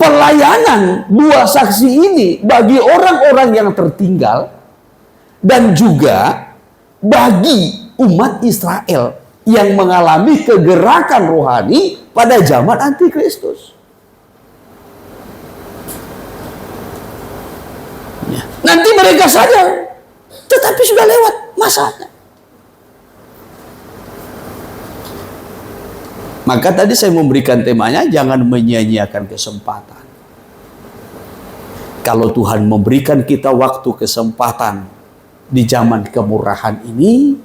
Pelayanan 2 saksi ini bagi orang-orang yang tertinggal dan juga bagi umat Israel yang mengalami kegerakan rohani pada zaman Antikristus. Ya. Nanti mereka sadar, tetapi sudah lewat masanya. Maka tadi saya memberikan temanya, jangan menyia-nyiakan kesempatan. Kalau Tuhan memberikan kita waktu, kesempatan di zaman kemurahan ini,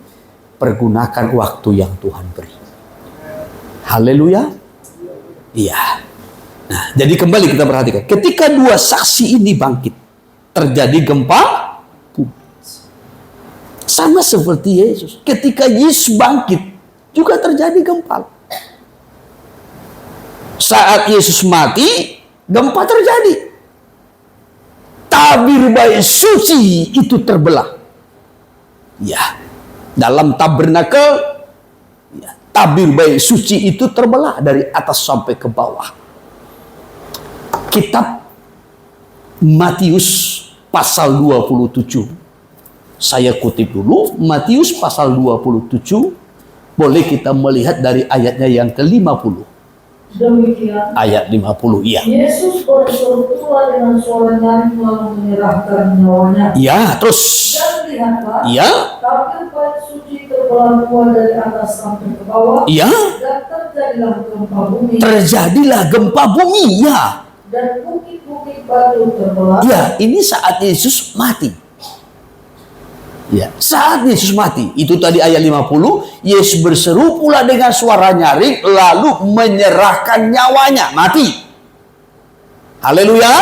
pergunakan waktu yang Tuhan beri. Haleluya. Iya. Nah, jadi kembali kita perhatikan. Ketika 2 saksi ini bangkit, terjadi gempa bumi. Sama seperti Yesus. Ketika Yesus bangkit, juga terjadi gempa. Saat Yesus mati, gempa terjadi. Tabir bayi suci itu terbelah. Ya, dalam tabernakel, ya, tabir bayi suci itu terbelah dari atas sampai ke bawah. Kitab Matius pasal 27. Saya kutip dulu, Matius pasal 27. Boleh kita melihat dari ayatnya yang ke-50. Demikian Ayat 50, iya. Yesus berseru pula dengan suara nyaring lalu menyerahkan nyawanya. Ya, terus. Dan lihatlah, Ya. tabir bait suci terbelah 2 dari atas sampai ke bawah. Ya. Dan terjadilah gempa bumi. Terjadilah gempa bumi, ya. Dan bukit-bukit batu terbelah. Ya, ini saat Yesus mati. Ya, saat Yesus mati, itu tadi ayat 50, Yesus berseru pula dengan suara nyaring lalu menyerahkan nyawanya, mati. Haleluya.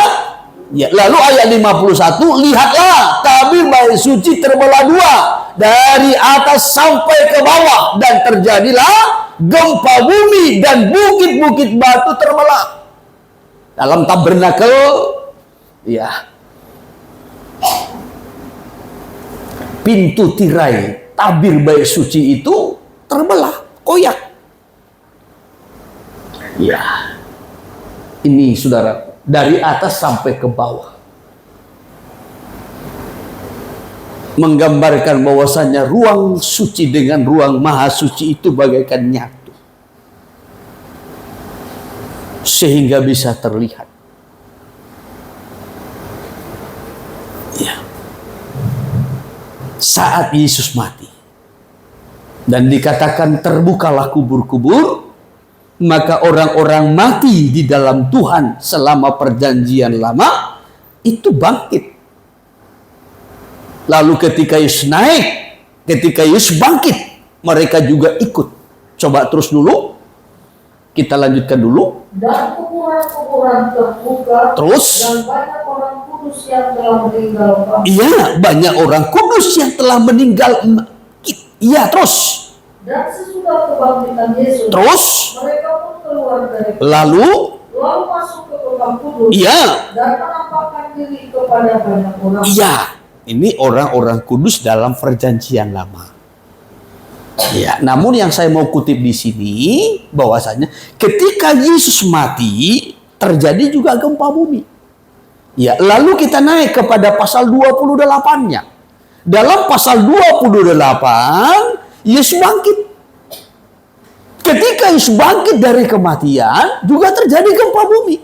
Ya, lalu ayat 51, lihatlah tabir bait suci terbelah 2 dari atas sampai ke bawah dan terjadilah gempa bumi dan bukit-bukit batu terbelah. Dalam tabernakel, ya, pintu tirai tabir bait suci itu terbelah, koyak. Ya, ini saudara, dari atas sampai ke bawah, menggambarkan bahwasannya ruang suci dengan ruang maha suci itu bagaikan nyatu, sehingga bisa terlihat. Ya. Saat Yesus mati dan dikatakan terbukalah kubur-kubur, maka orang-orang mati di dalam Tuhan selama perjanjian lama itu bangkit. Lalu ketika Yesus naik, ketika Yesus bangkit, mereka juga ikut. Coba terus dulu. Kita lanjutkan dulu. Dan kuburan-kuburan terbuka. Terus. Dan banyak orang kudus yang telah meninggal. Iya, banyak orang kudus yang telah meninggal. Iya, terus. Dan sesudah kebangkitan Yesus. Terus. Mereka pun keluar dari. Lalu Masuk ke kota kudus. Iya. Dan menampakkan diri kepada banyak orang. Iya. Ini orang-orang kudus dalam perjanjian lama. Ya, namun yang saya mau kutip di sini bahwasanya ketika Yesus mati terjadi juga gempa bumi. Ya, lalu kita naik kepada pasal 28-nya. Dalam pasal 28 Yesus bangkit. Ketika Yesus bangkit dari kematian juga terjadi gempa bumi.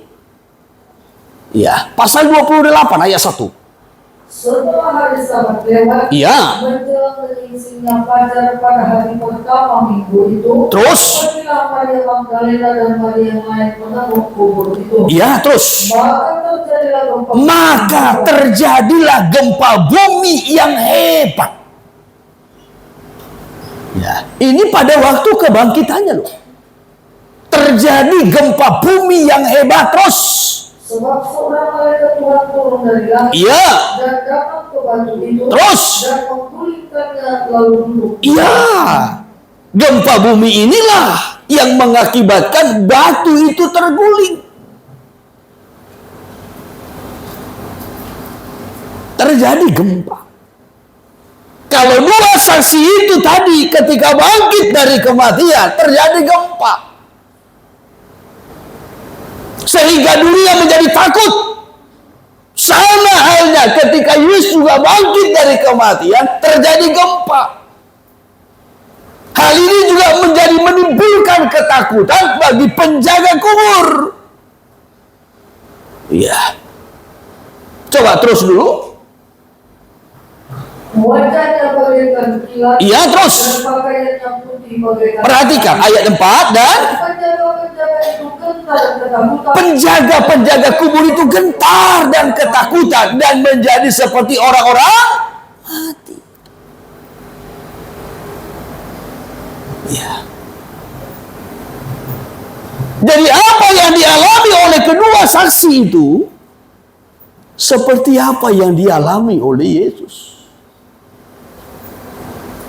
Ya, pasal 28 ayat 1. Setelah hari Sabat lewat, iya, menjelang menyingsingnya fajar pada hari pertama minggu itu, terus, pergilah Maria Magdalena dan Maria yang lain menengok kubur itu. Iya, terus. Maka terjadilah gempa bumi yang hebat. Ya, ini pada waktu kebangkitannya loh. Terjadi gempa bumi yang hebat terus. Sebab seorang malaikat Tuhan turun dari langit. Iya. Dan datang ke batu itu. Terus. Dan menggulingkannya lalu duduk. Iya. Gempa bumi inilah yang mengakibatkan batu itu terguling. Terjadi gempa. Kalau dua saksi itu tadi ketika bangkit dari kematian terjadi gempa. Sehingga dunia menjadi takut. Sama halnya ketika Yesus juga bangkit dari kematian terjadi gempa. Hal ini juga menjadi menimbulkan ketakutan bagi penjaga kubur. Iya. Coba terus dulu. Wajahnya bagaikan kilat. Iya, terus. Dan pakaiannya putih bagaikan. Perhatikan ayat 4 dan penjaga-penjaga kubur itu gentar dan ketakutan dan menjadi seperti orang-orang mati. Ya. Jadi apa yang dialami oleh kedua saksi itu seperti apa yang dialami oleh Yesus.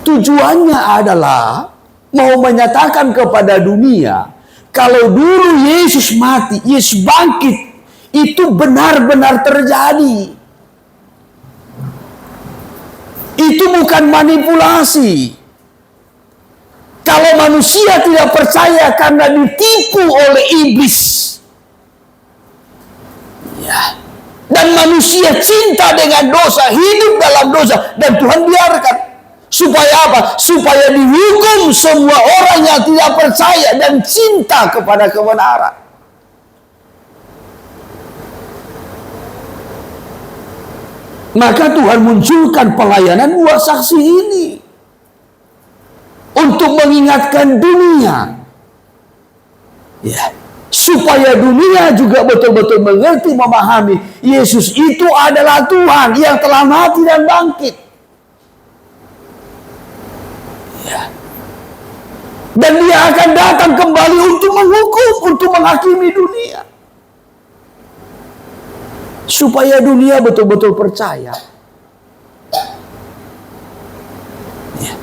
Tujuannya adalah mau menyatakan kepada dunia kalau dulu Yesus mati, Yesus bangkit, itu benar-benar terjadi. Itu bukan manipulasi. Kalau manusia tidak percaya karena ditipu oleh iblis, ya, dan manusia cinta dengan dosa, hidup dalam dosa, dan Tuhan biarkan. Supaya apa? Supaya dihukum semua orang yang tidak percaya dan cinta kepada kebenaran. Maka Tuhan munculkan pelayanan dua saksi ini untuk mengingatkan dunia, ya, supaya dunia juga betul-betul mengerti, memahami Yesus itu adalah Tuhan yang telah mati dan bangkit. Dan dia akan datang kembali untuk menghukum, untuk menghakimi dunia. Supaya dunia betul-betul percaya. Ya.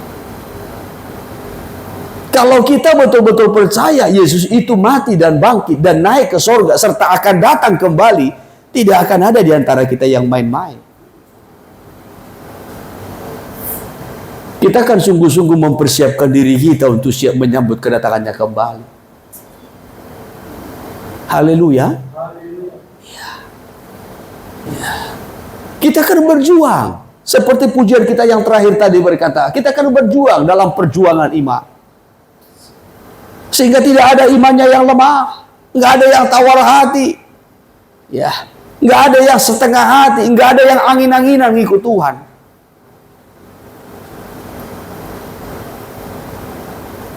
Kalau kita betul-betul percaya Yesus itu mati dan bangkit dan naik ke sorga serta akan datang kembali, tidak akan ada di antara kita yang main-main. Kita akan sungguh-sungguh mempersiapkan diri kita untuk siap menyambut kedatangannya kembali. Haleluya. Ya. Ya. Kita akan berjuang. Seperti pujian kita yang terakhir tadi berkata, kita akan berjuang dalam perjuangan iman. Sehingga tidak ada imannya yang lemah. Nggak ada yang tawar hati. Ya. Nggak ada yang setengah hati. Nggak ada yang angin-anginan ngikut Tuhan.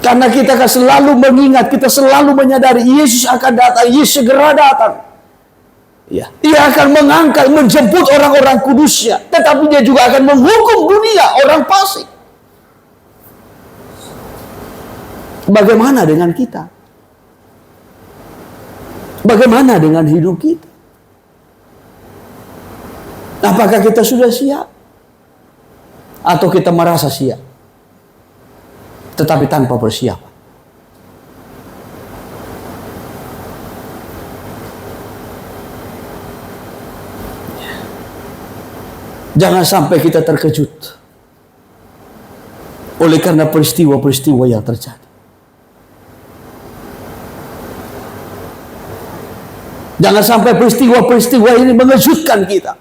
Karena kita akan selalu mengingat, kita selalu menyadari Yesus akan datang, Yesus segera datang. Ya, dia akan mengangkat, menjemput orang-orang kudusnya, tetapi dia juga akan menghukum dunia, orang fasik. Bagaimana dengan kita? Bagaimana dengan hidup kita? Apakah kita sudah siap? Atau kita merasa siap, tetapi tanpa persiapan? Jangan sampai kita terkejut oleh karena peristiwa-peristiwa yang terjadi. Jangan sampai peristiwa-peristiwa ini mengejutkan kita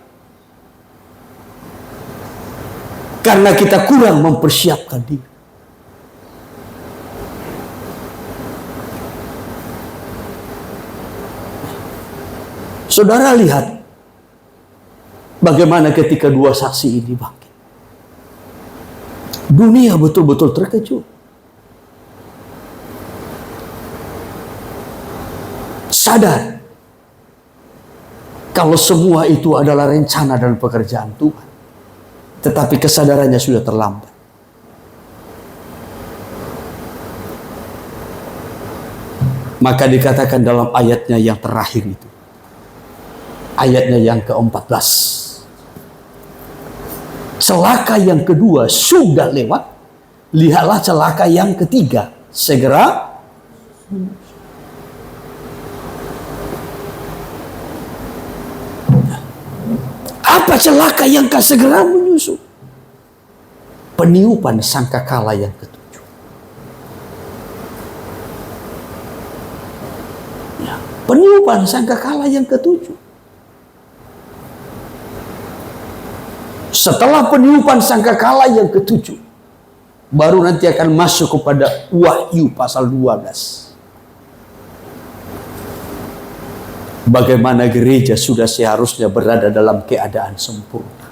karena kita kurang mempersiapkan diri. Saudara lihat bagaimana ketika dua saksi ini bangkit. Dunia betul-betul terkejut. Sadar kalau semua itu adalah rencana dan pekerjaan Tuhan. Tetapi kesadarannya sudah terlambat. Maka dikatakan dalam ayatnya yang terakhir itu, ayatnya yang ke-14, celaka yang kedua sudah lewat, lihatlah celaka yang ketiga segera. Apa celaka yang akan segera menyusul? Peniupan sangkakala yang ketujuh. Ya, peniupan sangkakala yang ketujuh. Setelah peniupan sangkakala yang ketujuh, baru nanti akan masuk kepada Wahyu pasal 12. Bagaimana gereja sudah seharusnya berada dalam keadaan sempurna.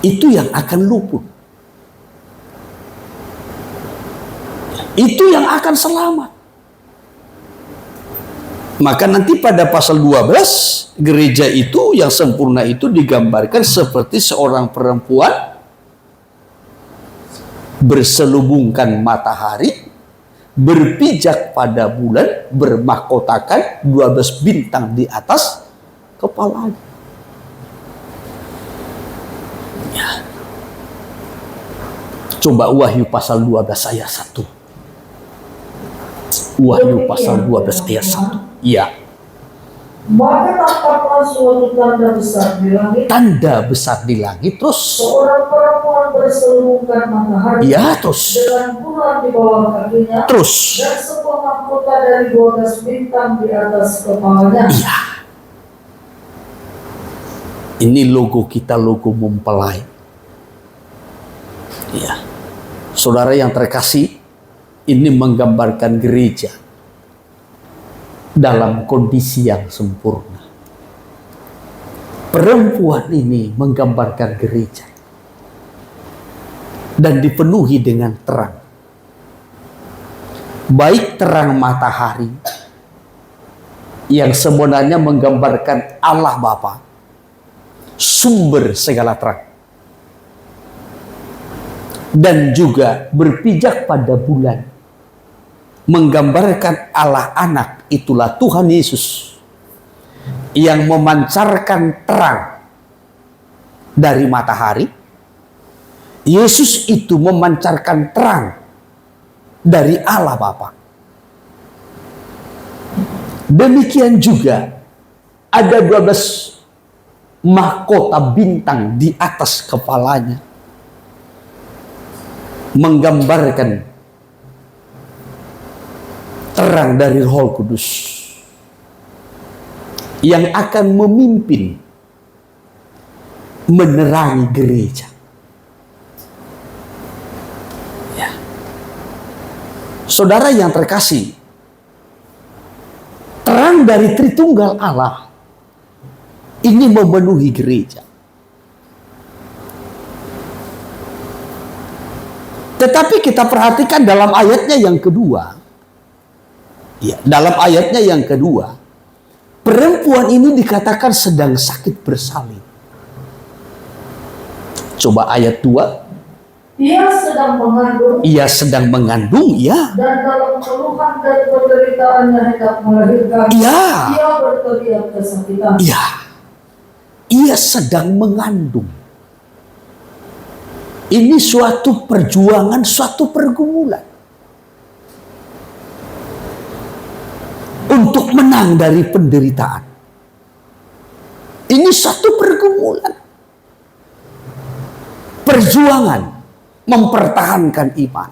Itu yang akan luput. Itu yang akan selamat. Maka nanti pada pasal 12, gereja itu yang sempurna itu digambarkan seperti seorang perempuan berselubungkan matahari, berpijak pada bulan, bermahkotakan 12 bintang di atas kepalanya. Ya. Coba Wahyu pasal 12 ayat 1. Wahyu pasal 12 ayat 1. Ya. Maka tampaklah suatu tanda besar di langit. Tanda besar di langit, terus Seorang perempuan berselubungkan matahari. ya, terus Dengan bulan di bawah kakinya. terus Dan sebuah mahkota dari 12 bintang di atas kepalanya. iya. Ini logo kita, logo mempelai. Ya. Saudara yang terkasih, ini menggambarkan gereja dalam kondisi yang sempurna. Perempuan ini menggambarkan gereja dan dipenuhi dengan terang. Baik terang matahari yang sebenarnya menggambarkan Allah Bapa, sumber segala terang, dan juga berpijak pada bulan, menggambarkan Allah Anak, itulah Tuhan Yesus yang memancarkan terang dari matahari. Yesus itu memancarkan terang dari Allah Bapa. Demikian juga ada 12 mahkota bintang di atas kepalanya, menggambarkan terang dari Roh Kudus yang akan memimpin, menerangi gereja. Ya. Saudara yang terkasih, terang dari Tritunggal Allah ini memenuhi gereja. Tetapi kita perhatikan dalam ayatnya yang kedua. Ya, dalam ayatnya yang kedua, perempuan ini dikatakan sedang sakit bersalin. Coba ayat 2. Ia sedang mengandung, Ia sedang mengandung, ya. dan dalam keluhan dan penderitaannya hendak melahirkan. Ya. Ia berteriak kesakitan. Ya. Ia sedang mengandung. Ini suatu perjuangan, suatu pergumulan untuk menang dari penderitaan. Ini satu pergumulan, perjuangan mempertahankan iman.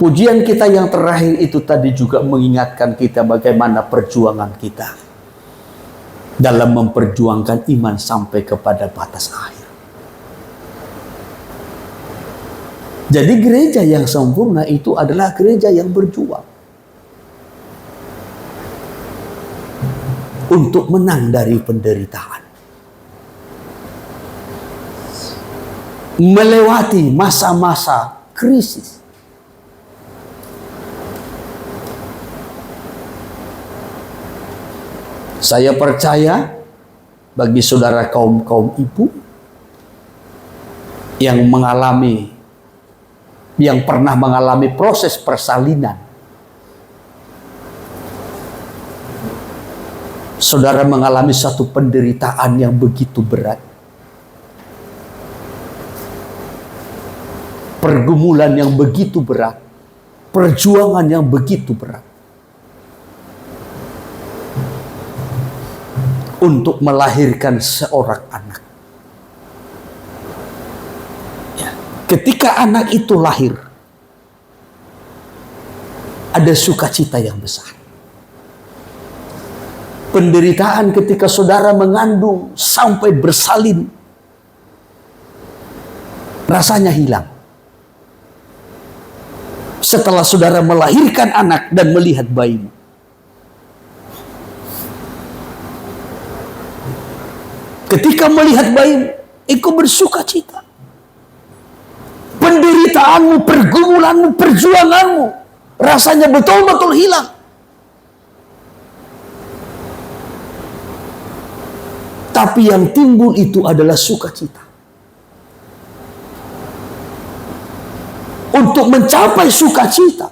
Pujian kita yang terakhir itu tadi juga mengingatkan kita bagaimana perjuangan kita dalam memperjuangkan iman sampai kepada batas akhir. Jadi gereja yang sempurna itu adalah gereja yang berjuang untuk menang dari penderitaan, melewati masa-masa krisis. Saya percaya bagi saudara kaum ibu yang pernah mengalami proses persalinan, saudara mengalami satu penderitaan yang begitu berat, pergumulan yang begitu berat, perjuangan yang begitu berat untuk melahirkan seorang anak. Ya. Ketika anak itu lahir, ada sukacita yang besar. Penderitaan ketika saudara mengandung sampai bersalin, rasanya hilang. Setelah saudara melahirkan anak dan melihat bayimu, ketika melihat bayi, engkau bersuka cita. Penderitaanmu, pergumulanmu, perjuanganmu, rasanya betul-betul hilang. Tapi yang timbul itu adalah sukacita. Untuk mencapai sukacita,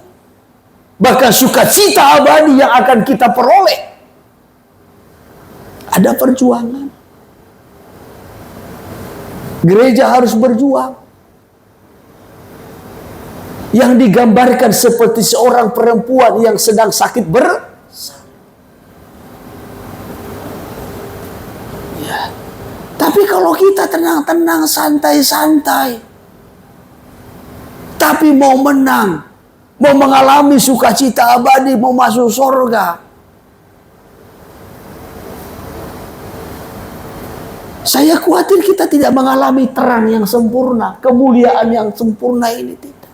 bahkan sukacita abadi yang akan kita peroleh, ada perjuangan. Gereja harus berjuang. Yang digambarkan seperti seorang perempuan yang sedang sakit ya. Tapi kalau kita tenang-tenang, santai-santai, tapi mau menang, mau mengalami sukacita abadi, mau masuk surga, saya khawatir kita tidak mengalami terang yang sempurna, kemuliaan yang sempurna ini tidak.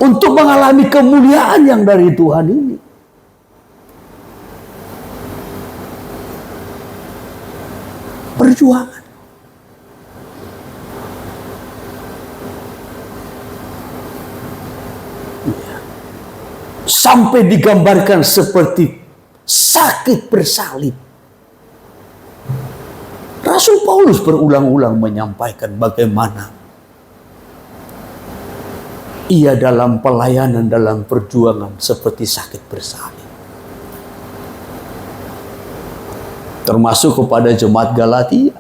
Untuk mengalami kemuliaan yang dari Tuhan ini, perjuangan. Sampai digambarkan seperti sakit bersalin. Rasul Paulus berulang-ulang menyampaikan bagaimana ia dalam pelayanan, dalam perjuangan seperti sakit bersalin. Termasuk kepada jemaat Galatia.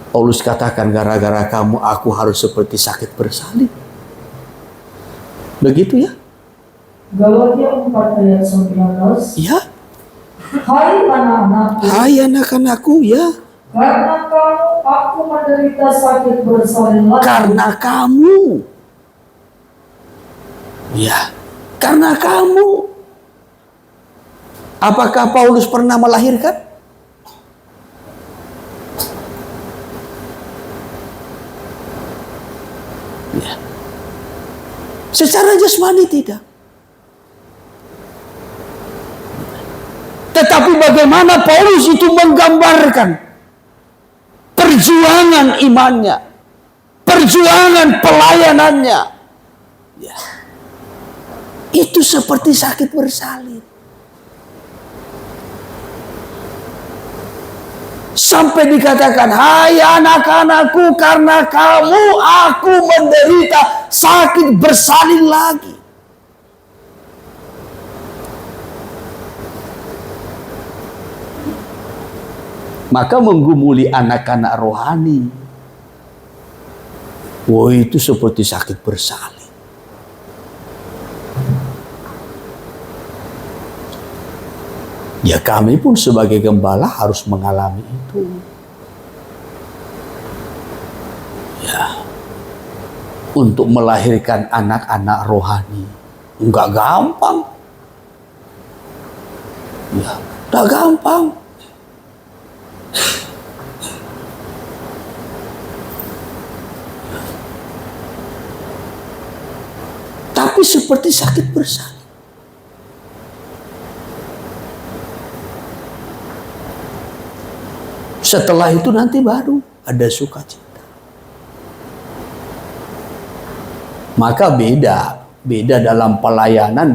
Paulus katakan, gara-gara kamu aku harus seperti sakit bersalin. Begitu ya? Galatia 4 ayat 19. Ya. Hai anak-anakku, Hai anak-anakku, ya. karena kamu aku menderita sakit bersalin lagi. Karena kamu. Ya. Karena kamu. Apakah Paulus pernah melahirkan? Ya. Secara jasmani tidak. Tetapi bagaimana Paulus itu menggambarkan perjuangan imannya, perjuangan pelayanannya. Ya. Itu seperti sakit bersalin. Sampai dikatakan, hai anak-anakku, karena kamu aku menderita sakit bersalin lagi. Maka menggumuli anak-anak rohani, wah itu seperti sakit bersalin. Ya kami pun sebagai gembala harus mengalami itu. Ya, untuk melahirkan anak-anak rohani enggak gampang. Ya, enggak gampang. Tapi seperti sakit bersalin. Setelah itu nanti baru ada sukacita. Maka beda dalam pelayanan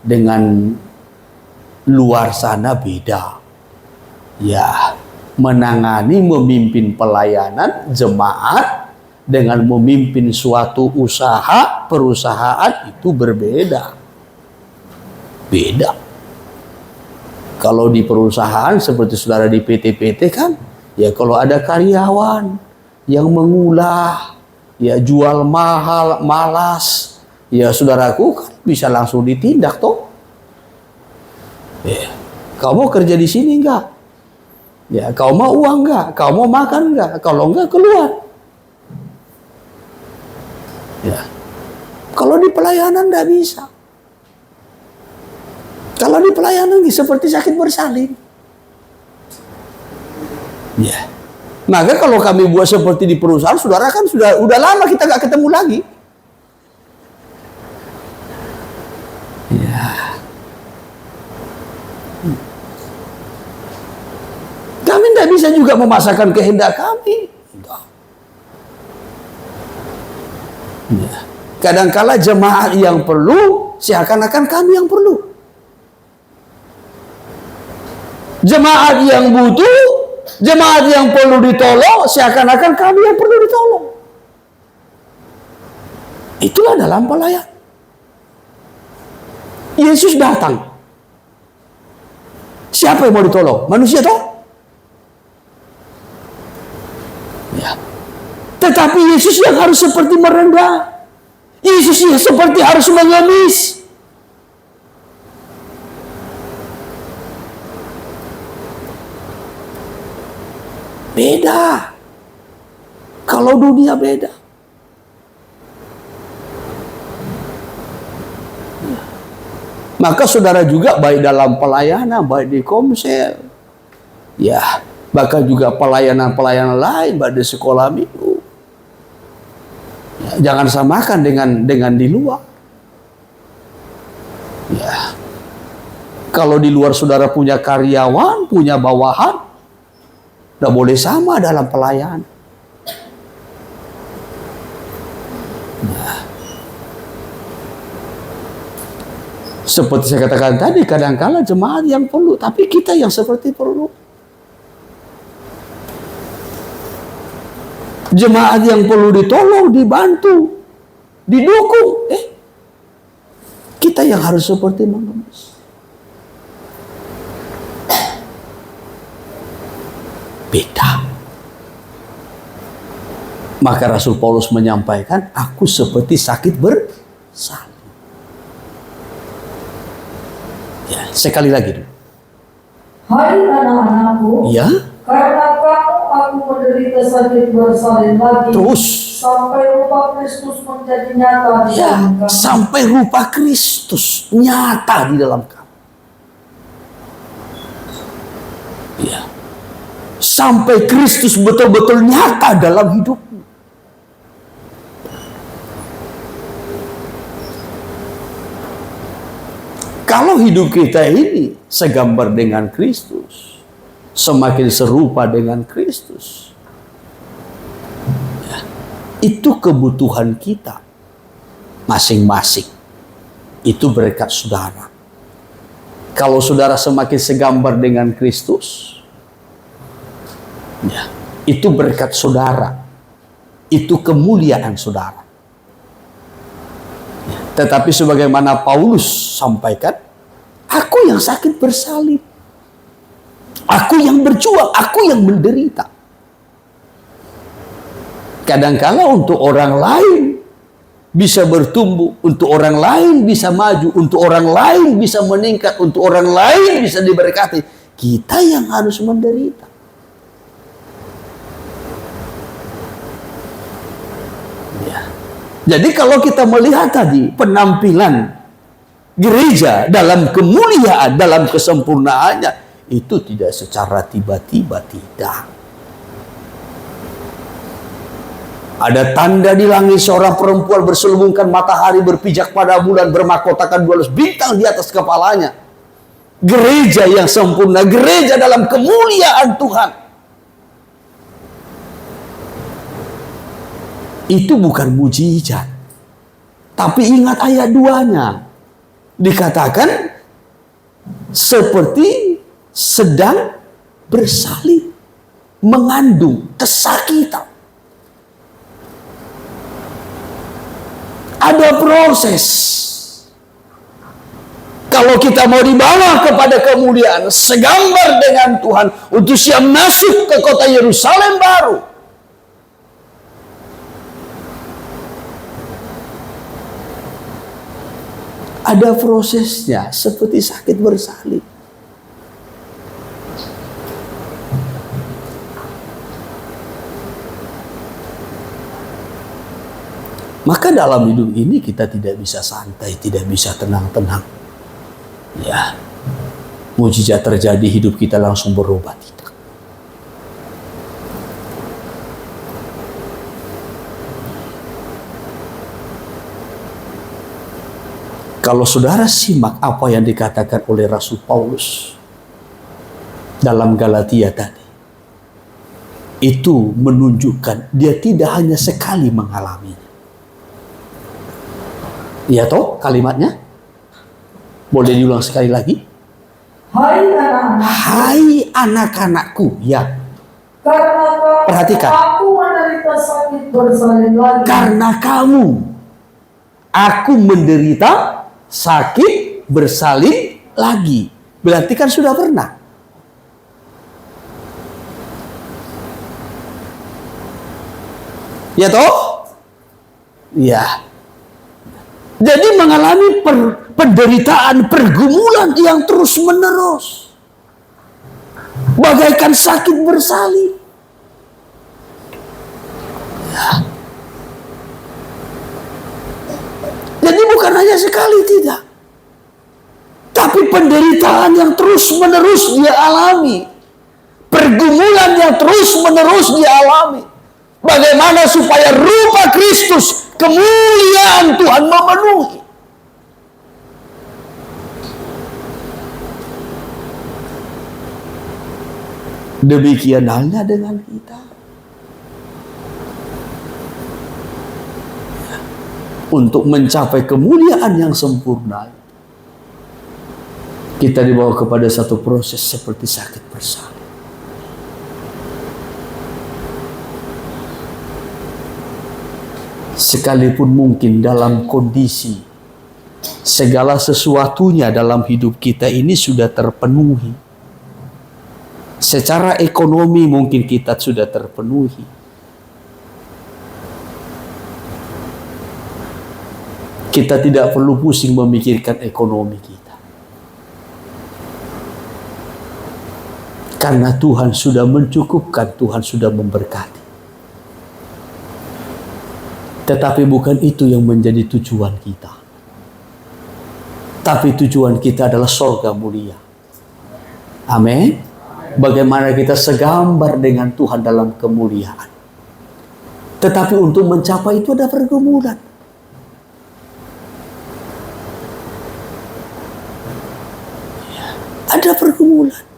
dengan luar sana beda. Ya, menangani memimpin pelayanan jemaat dengan memimpin suatu usaha, perusahaan itu berbeda. Beda. Kalau di perusahaan seperti saudara di PT-PT kan, ya kalau ada karyawan yang mengulah, ya jual mahal, malas, ya saudaraku kan bisa langsung ditindak toh. Ya, kau mau kerja di sini enggak? Ya, kau mau uang enggak? Kau mau makan enggak? Kalau enggak keluar. Ya, kalau di pelayanan enggak bisa. Kalau di pelayanan seperti sakit bersalin. Ya. Maka kalau kami buat seperti di perusahaan, saudara kan udah lama kita nggak ketemu lagi. Ya. Kami tidak bisa juga memaksakan kehendak kami. Enggak. Ya. Kadangkala jemaat yang perlu, seakan-akan kami yang perlu. Jemaat yang butuh, jemaat yang perlu ditolong, seakan-akan kami yang perlu ditolong. Itulah dalam pelayanan. Yesus datang. Siapa yang mau ditolong? Manusia toh? Ya. Tetapi Yesus yang harus seperti merendah. Yesus yang seperti harus mengemis. Beda. Kalau dunia beda. Maka saudara juga baik dalam pelayanan, baik di komsel, ya, bahkan juga pelayanan-pelayanan lain, baik di sekolah minggu. Ya, jangan samakan dengan di luar. Ya. Kalau di luar saudara punya karyawan, punya bawahan, tidak boleh sama dalam pelayanan. Nah, seperti saya katakan tadi, kadang-kala jemaat yang perlu, tapi kita yang seperti perlu. Jemaat yang perlu ditolong, dibantu, didukung. Kita yang harus seperti mengemis. Beda. Maka Rasul Paulus menyampaikan, aku seperti sakit bersalin. Ya, sekali lagi dulu. Hai anak-anakku, Ya. karena kamu aku menderita sakit bersalin lagi. Terus. Sampai rupa Kristus menjadi nyata di Ya, dalam kamu. sampai rupa Kristus nyata di dalam kamu. Ya. Sampai Kristus betul-betul nyata dalam hidupmu. Kalau hidup kita ini segambar dengan Kristus, semakin serupa dengan Kristus, ya, itu kebutuhan kita masing-masing. Itu berkat saudara. Kalau saudara semakin segambar dengan Kristus, ya, itu berkat saudara. Itu kemuliaan saudara. Tetapi sebagaimana Paulus sampaikan, aku yang sakit bersalib, aku yang berjuang, aku yang menderita. Kadangkala untuk orang lain bisa bertumbuh, untuk orang lain bisa maju, untuk orang lain bisa meningkat, untuk orang lain bisa diberkati. Kita yang harus menderita. Ya. Jadi kalau kita melihat tadi penampilan gereja dalam kemuliaan, dalam kesempurnaannya, itu tidak secara tiba-tiba, tidak. Ada tanda di langit, seorang perempuan berselubungkan matahari, berpijak pada bulan, bermahkotakan 12 bintang di atas kepalanya. Gereja yang sempurna, gereja dalam kemuliaan Tuhan. Itu bukan mujizat. Tapi ingat ayat 2-nya. Dikatakan seperti sedang bersalin, mengandung, kesakitan. Ada proses. Kalau kita mau dibawa kepada kemuliaan, segambar dengan Tuhan, untuk siap masuk ke kota Yerusalem baru, ada prosesnya, seperti sakit bersalin. Maka dalam hidup ini kita tidak bisa santai, tidak bisa tenang-tenang. Ya, mujizat terjadi, hidup kita langsung berubah, tidak. Kalau saudara simak apa yang dikatakan oleh Rasul Paulus dalam Galatia tadi, itu menunjukkan dia tidak hanya sekali mengalaminya. Iya toh kalimatnya? Boleh diulang sekali lagi? Hai anak-anak. Hai anak-anakku, ya. Karena Perhatikan. aku menderita sakit bersalin lagi. Karena kamu, aku menderita sakit bersalin lagi. Berarti kan sudah pernah. Ya toh? Ya. Jadi mengalami penderitaan, pergumulan yang terus menerus, bagaikan sakit bersalin. Ya. Jadi bukan hanya sekali, tidak, tapi penderitaan yang terus menerus dia alami, pergumulan yang terus menerus dia alami. Bagaimana supaya rupa Kristus, kemuliaan Tuhan memenuhi. Demikian halnya dengan kita. Untuk mencapai kemuliaan yang sempurna, kita dibawa kepada satu proses seperti sakit bersalin. Sekalipun mungkin dalam kondisi segala sesuatunya dalam hidup kita ini sudah terpenuhi. Secara ekonomi mungkin kita sudah terpenuhi. Kita tidak perlu pusing memikirkan ekonomi kita. Karena Tuhan sudah mencukupkan, Tuhan sudah memberkati. Tetapi bukan itu yang menjadi tujuan kita. Tapi tujuan kita adalah surga mulia. Amin. Bagaimana kita segambar dengan Tuhan dalam kemuliaan. Tetapi untuk mencapai itu ada pergumulan. Ada pergumulan.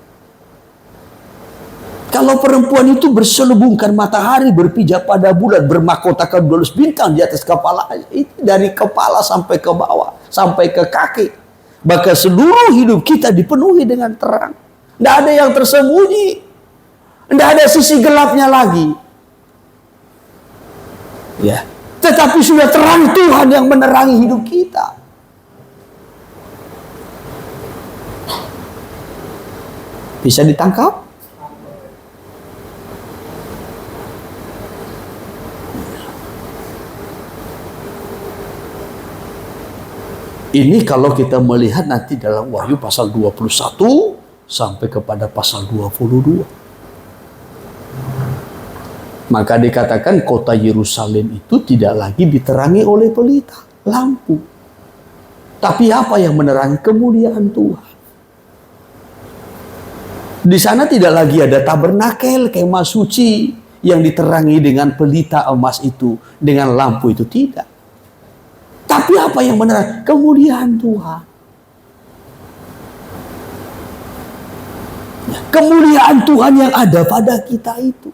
Kalau perempuan itu berselubungkan matahari, berpijak pada bulan, bermahkotakan 12 bintang di atas kepala, itu dari kepala sampai ke bawah. sampai ke kaki. Maka seluruh hidup kita dipenuhi dengan terang. Tidak ada yang tersembunyi. Tidak ada sisi gelapnya lagi. Ya. Tetapi sudah terang Tuhan yang menerangi hidup kita. Bisa ditangkap? Ini kalau kita melihat nanti dalam Wahyu pasal 21 sampai kepada pasal 22. Maka dikatakan kota Yerusalem itu tidak lagi diterangi oleh pelita, lampu. Tapi apa yang menerangi? Kemuliaan Tuhan. Di sana tidak lagi ada tabernakel, kemah suci yang diterangi dengan pelita emas itu, dengan lampu itu, tidak. Tapi apa yang menerangi? Kemuliaan Tuhan. Kemuliaan Tuhan yang ada pada kita itu.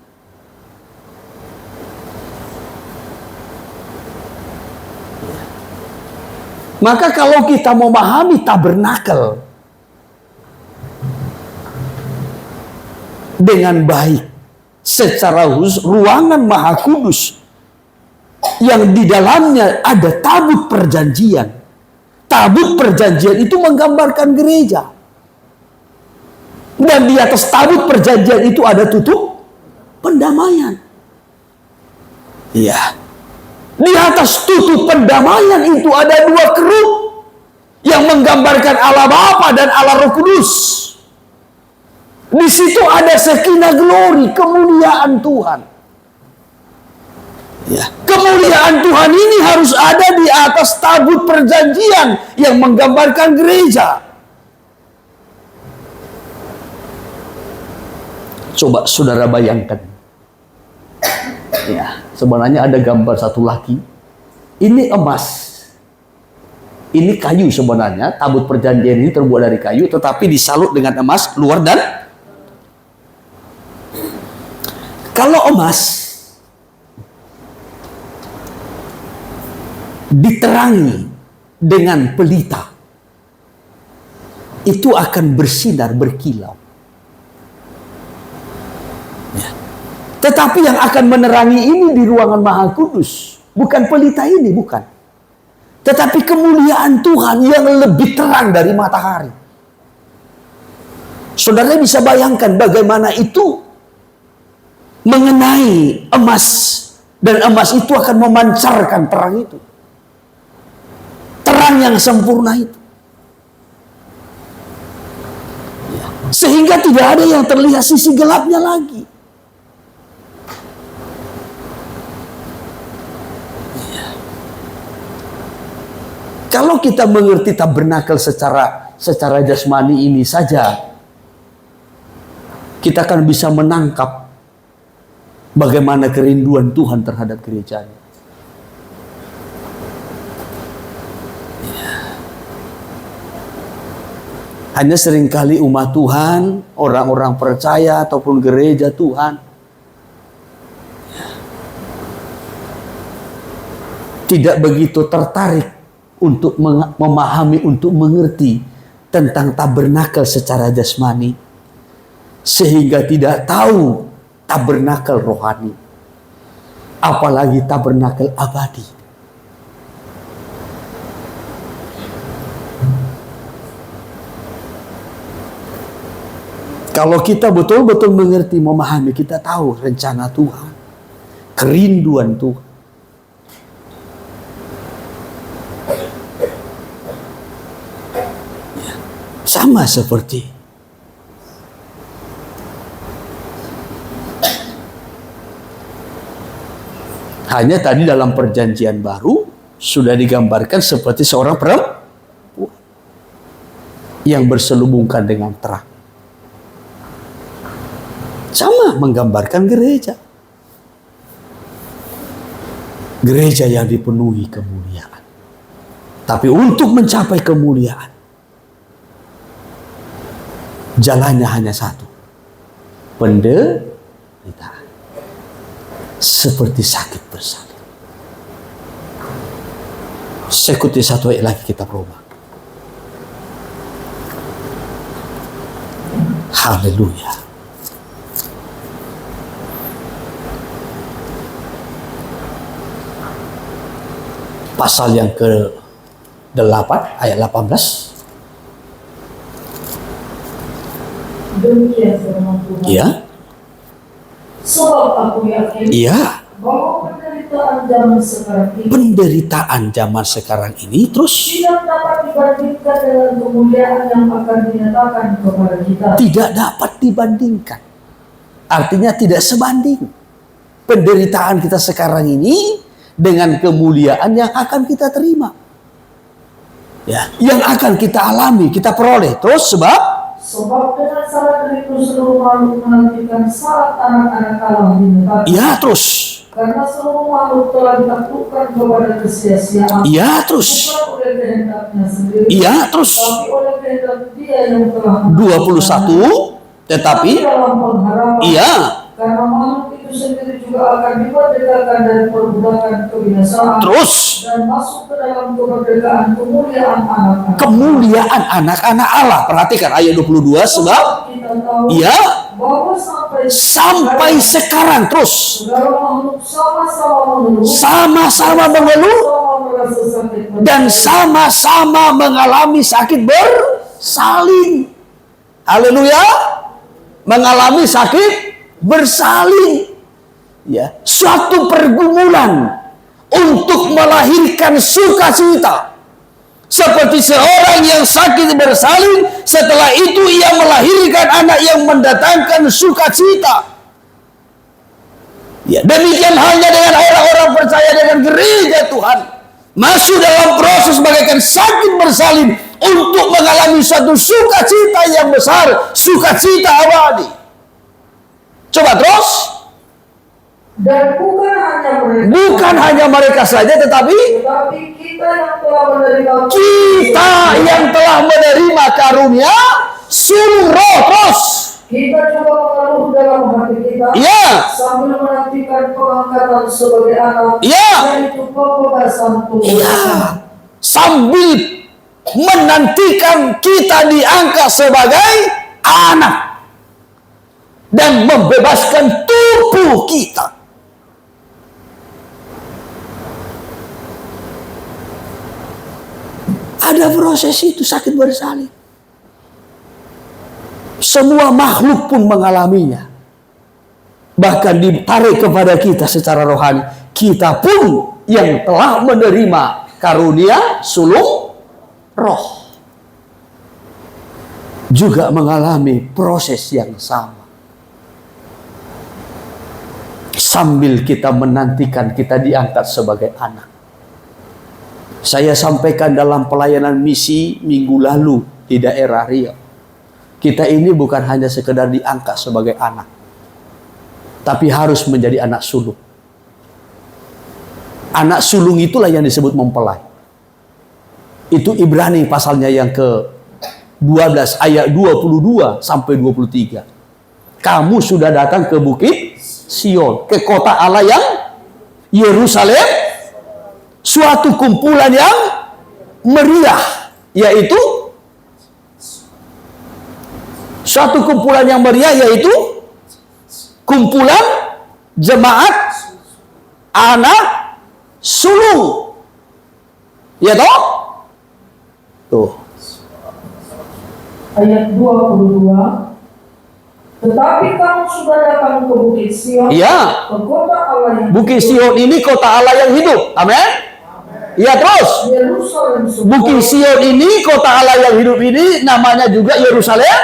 Maka kalau kita memahami tabernakel dengan baik, secara khusus ruangan Maha Kudus yang di dalamnya ada tabut perjanjian. Tabut perjanjian itu menggambarkan gereja. Dan di atas tabut perjanjian itu ada tutup pendamaian. Iya. Di atas tutup pendamaian itu ada dua kerub yang menggambarkan Allah Bapa dan Allah Roh Kudus. Di situ ada sakinah glory, kemuliaan Tuhan. Ya. Kemuliaan Tuhan ini harus ada di atas tabut perjanjian yang menggambarkan gereja. Coba saudara bayangkan. Ya, sebenarnya ada gambar satu lagi. Ini emas. Ini kayu sebenarnya. Tabut perjanjian ini terbuat dari kayu, tetapi disalut dengan emas luar dan kalau emas diterangi dengan pelita, itu akan bersinar, berkilau. Ya. Tetapi yang akan menerangi ini di ruangan Maha Kudus, bukan pelita ini, bukan. Tetapi kemuliaan Tuhan yang lebih terang dari matahari. Saudara bisa bayangkan bagaimana itu mengenai emas, dan emas itu akan memancarkan terang itu. Terang yang sempurna itu. Sehingga tidak ada yang terlihat sisi gelapnya lagi. Kalau kita mengerti tabernakel secara jasmani ini saja, kita akan bisa menangkap bagaimana kerinduan Tuhan terhadap gerejanya. Hanya seringkali umat Tuhan, orang-orang percaya ataupun gereja Tuhan tidak begitu tertarik untuk memahami, untuk mengerti tentang tabernakel secara jasmani, sehingga tidak tahu tabernakel rohani, apalagi tabernakel abadi. Kalau kita betul-betul mengerti, memahami, kita tahu rencana Tuhan, kerinduan Tuhan. Sama seperti hanya tadi dalam perjanjian baru sudah digambarkan seperti seorang perempuan yang berselubungkan dengan terang. Sama menggambarkan gereja. Gereja yang dipenuhi kemuliaan. Tapi untuk mencapai kemuliaan, jalannya hanya satu. Penderitaan. Seperti sakit bersalin. Saya ikuti satu ayat lagi kita Roma. Haleluya. Pasal yang ke-8 ayat 18. Demikian firman Tuhan. Iya. Sebab aku yakin Iya. bahwa penderitaan zaman sekarang ini Penderitaan zaman sekarang ini terus tidak dapat dibandingkan dengan kemuliaan yang akan dinyatakan kepada kita. tidak dapat dibandingkan. Artinya tidak sebanding. Penderitaan kita sekarang ini dengan kemuliaan yang akan kita terima. Ya, yang akan kita alami, kita peroleh. Terus Sebab dengan salat itu seluruh makhluk menantikan saat anak-anak Allah dinyatakan. ya terus. Karena seluruh makhluk telah ditaklukkan kepada kesia-siaan. Ya terus. Bukan oleh kehendaknya sendiri. Ya terus. Tapi oleh kehendak Dia yang telah 21. Tetapi dalam pengharapan. iya. Karena makhluk itu sendiri juga akan dimerdekakan dari perbudakan kebinasaan. Terus Dan masuk ke dalam kemerdekaan kemuliaan anak-anak. kemuliaan anak-anak Allah. Perhatikan ayat 22. Sebab Kita tahu iya bahwa sampai sekarang terus segala makhluk sama-sama mengeluh, sama-sama mengeluh sama merasa sakit, dan sama-sama mengalami sakit bersalin. Haleluya. Mengalami sakit bersalin. Ya, suatu pergumulan untuk melahirkan sukacita. Seperti seorang yang sakit bersalin, setelah itu ia melahirkan anak yang mendatangkan sukacita. Ya, demikian halnya dengan orang-orang percaya dengan gereja Tuhan. Masuk dalam proses bagaikan sakit bersalin untuk mengalami suatu sukacita yang besar, sukacita abadi. Coba terus. dan Bukan hanya mereka saja, tetapi kita yang telah menerima kita yang telah menerima karunia sulung roh terus. kita juga mengeluh dalam hati kita Ya. sambil menantikan pengangkatan sebagai anak, Ya. yaitu pembebasan Tuhan. Iya. Sambil menantikan kita diangkat sebagai anak dan membebaskan tubuh kita. Ada proses itu, sakit bersalin. Semua makhluk pun mengalaminya. Bahkan ditarik kepada kita secara rohani. Kita pun yang telah menerima karunia sulung roh juga mengalami proses yang sama. Sambil kita menantikan kita diangkat sebagai anak. Saya sampaikan dalam pelayanan misi minggu lalu di daerah Riau. Kita ini bukan hanya sekedar diangkat sebagai anak, tapi harus menjadi anak sulung. Anak sulung itulah yang disebut mempelai. Itu Ibrani pasalnya yang ke-12 ayat 22 sampai 23. Kamu sudah datang ke bukit Sion, ke kota Allah yang Yerusalem, suatu kumpulan yang meriah, yaitu kumpulan jemaat anak sulung. Ya toh? Tuh. Ayat 22. Tetapi kamu sudah datang ke Bukit Sion, Ya. ke kota Allah yang Bukit Sion ini kota Allah yang hidup. Amin. Ya terus. Yerusalem Bukit Sion ini kota Allah yang hidup ini namanya juga Yerusalem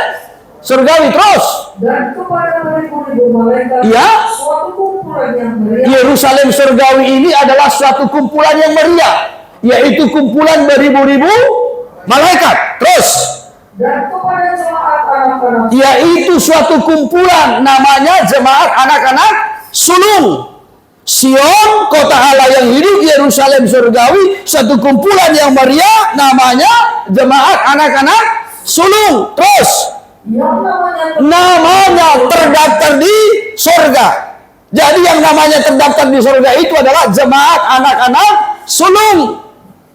surgawi. Terus. dan kepada beribu-ribu malaikat, Ya. suatu kumpulan yang meriah, Yerusalem surgawi ini adalah suatu kumpulan yang meriah, yaitu kumpulan beribu-ribu malaikat. Terus. dan kepada jemaat anak-anak Yaitu suatu kumpulan namanya jemaat anak-anak sulung. Sion, kota Allah yang hidup, Yerusalem surgawi, suatu kumpulan yang meriah namanya jemaat anak-anak sulung. Terus, yang namanya terdaftar di surga. Jadi yang namanya terdaftar di surga itu adalah jemaat anak-anak sulung.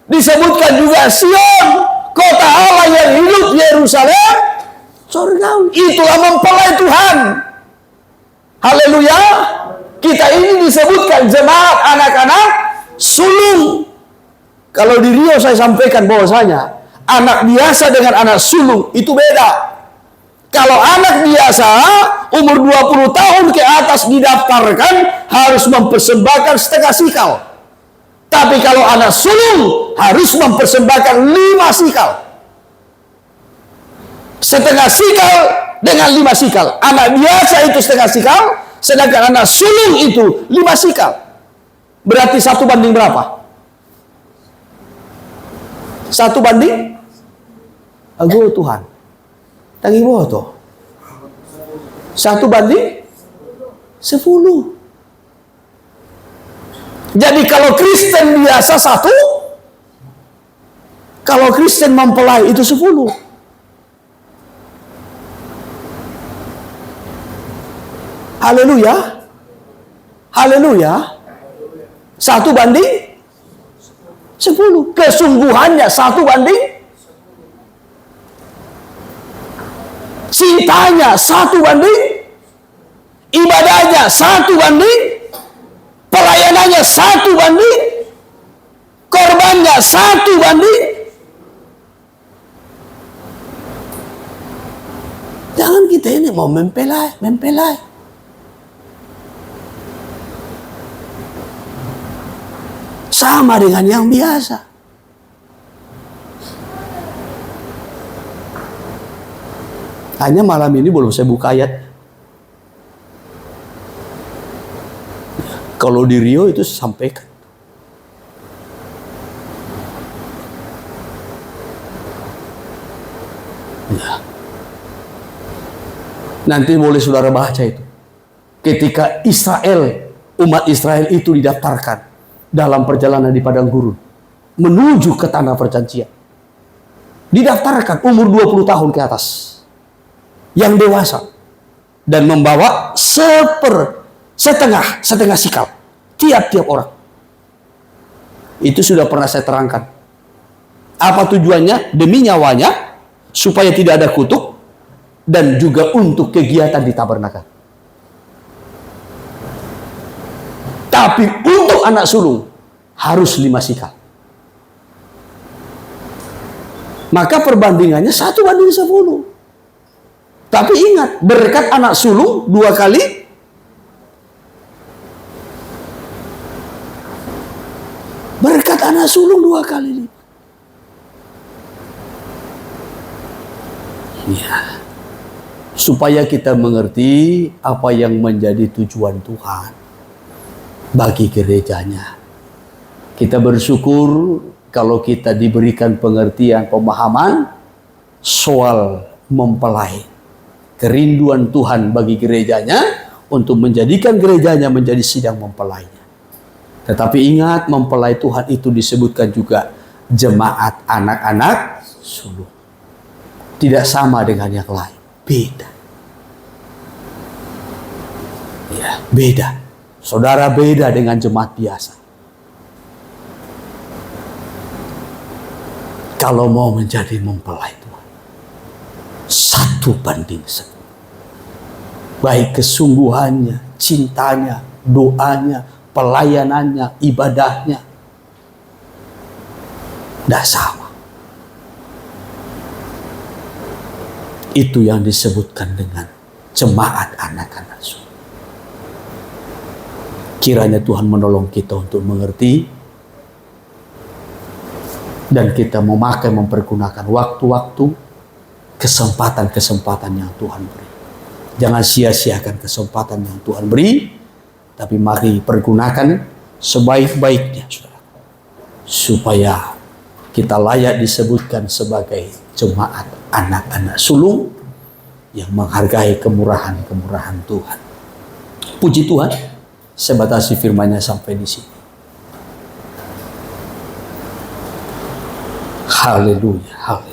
Disebutkan juga Sion, kota Allah yang hidup, Yerusalem surgawi. Itulah mempelai Tuhan. Haleluya. Kita ini disebutkan jemaat anak-anak sulung. Kalau di Rio saya sampaikan bahwasanya anak biasa dengan anak sulung itu beda. Kalau anak biasa umur 20 tahun ke atas didaftarkan harus mempersembahkan setengah sikal. Tapi kalau anak sulung harus mempersembahkan 5 sikal. Setengah sikal dengan 5 sikal. Anak biasa itu setengah sikal, sedangkan anak sulung itu 5 sikal. Berarti 1 banding berapa? 1 banding? Ago Tuhan. Tangi bawah tuh. 1 banding 10. Jadi kalau Kristen biasa 1, kalau Kristen mempelai itu 10. Haleluya. Haleluya. 1 banding 10. Kesungguhannya 1 banding. Cintanya 1 banding. Ibadahnya 1 banding. Pelayanannya 1 banding. Korbannya 1 banding. Jangan kita ini mau mempelai. Sama dengan yang biasa. Hanya malam ini belum saya buka ayat. Kalau di Rio itu sampaikan. Ya. Nanti boleh saudara baca itu. Ketika Israel, umat Israel itu didaftarkan dalam perjalanan di padang gurun menuju ke tanah perjanjian. Didaftarkan umur 20 tahun ke atas. Yang dewasa. Dan membawa setengah sikal. Tiap-tiap orang. Itu sudah pernah saya terangkan. Apa tujuannya? Demi nyawanya, supaya tidak ada kutuk, dan juga untuk kegiatan di tabernakel. Tapi untuk anak sulung, harus 5 sikal. Maka perbandingannya 1 banding 10. Tapi ingat, berkat anak sulung 2 kali. Berkat anak sulung 2 kali lipat. Ya. Supaya kita mengerti apa yang menjadi tujuan Tuhan bagi gerejanya. Kita bersyukur kalau kita diberikan pengertian, pemahaman soal mempelai. Kerinduan Tuhan bagi gerejanya untuk menjadikan gerejanya menjadi sidang mempelainya. Tetapi ingat, mempelai Tuhan itu disebutkan juga jemaat anak-anak sulung. Tidak sama dengan yang lain. Beda. Ya, beda. Saudara beda dengan jemaat biasa. Kalau mau menjadi mempelai Tuhan, 1 banding 10. Baik kesungguhannya, cintanya, doanya, pelayanannya, ibadahnya. Tidak sama. Itu yang disebutkan dengan jemaat anak-anak sulung. Kiranya Tuhan menolong kita untuk mengerti. Dan kita memakai, mempergunakan waktu-waktu, kesempatan-kesempatan yang Tuhan beri. Jangan sia-siakan kesempatan yang Tuhan beri. Tapi mari pergunakan sebaik-baiknya, saudara. Supaya kita layak disebutkan sebagai jemaat anak-anak sulung yang menghargai kemurahan-kemurahan Tuhan. Puji Tuhan, saya batasi firman-Nya sampai di sini. Haleluya, haleluya.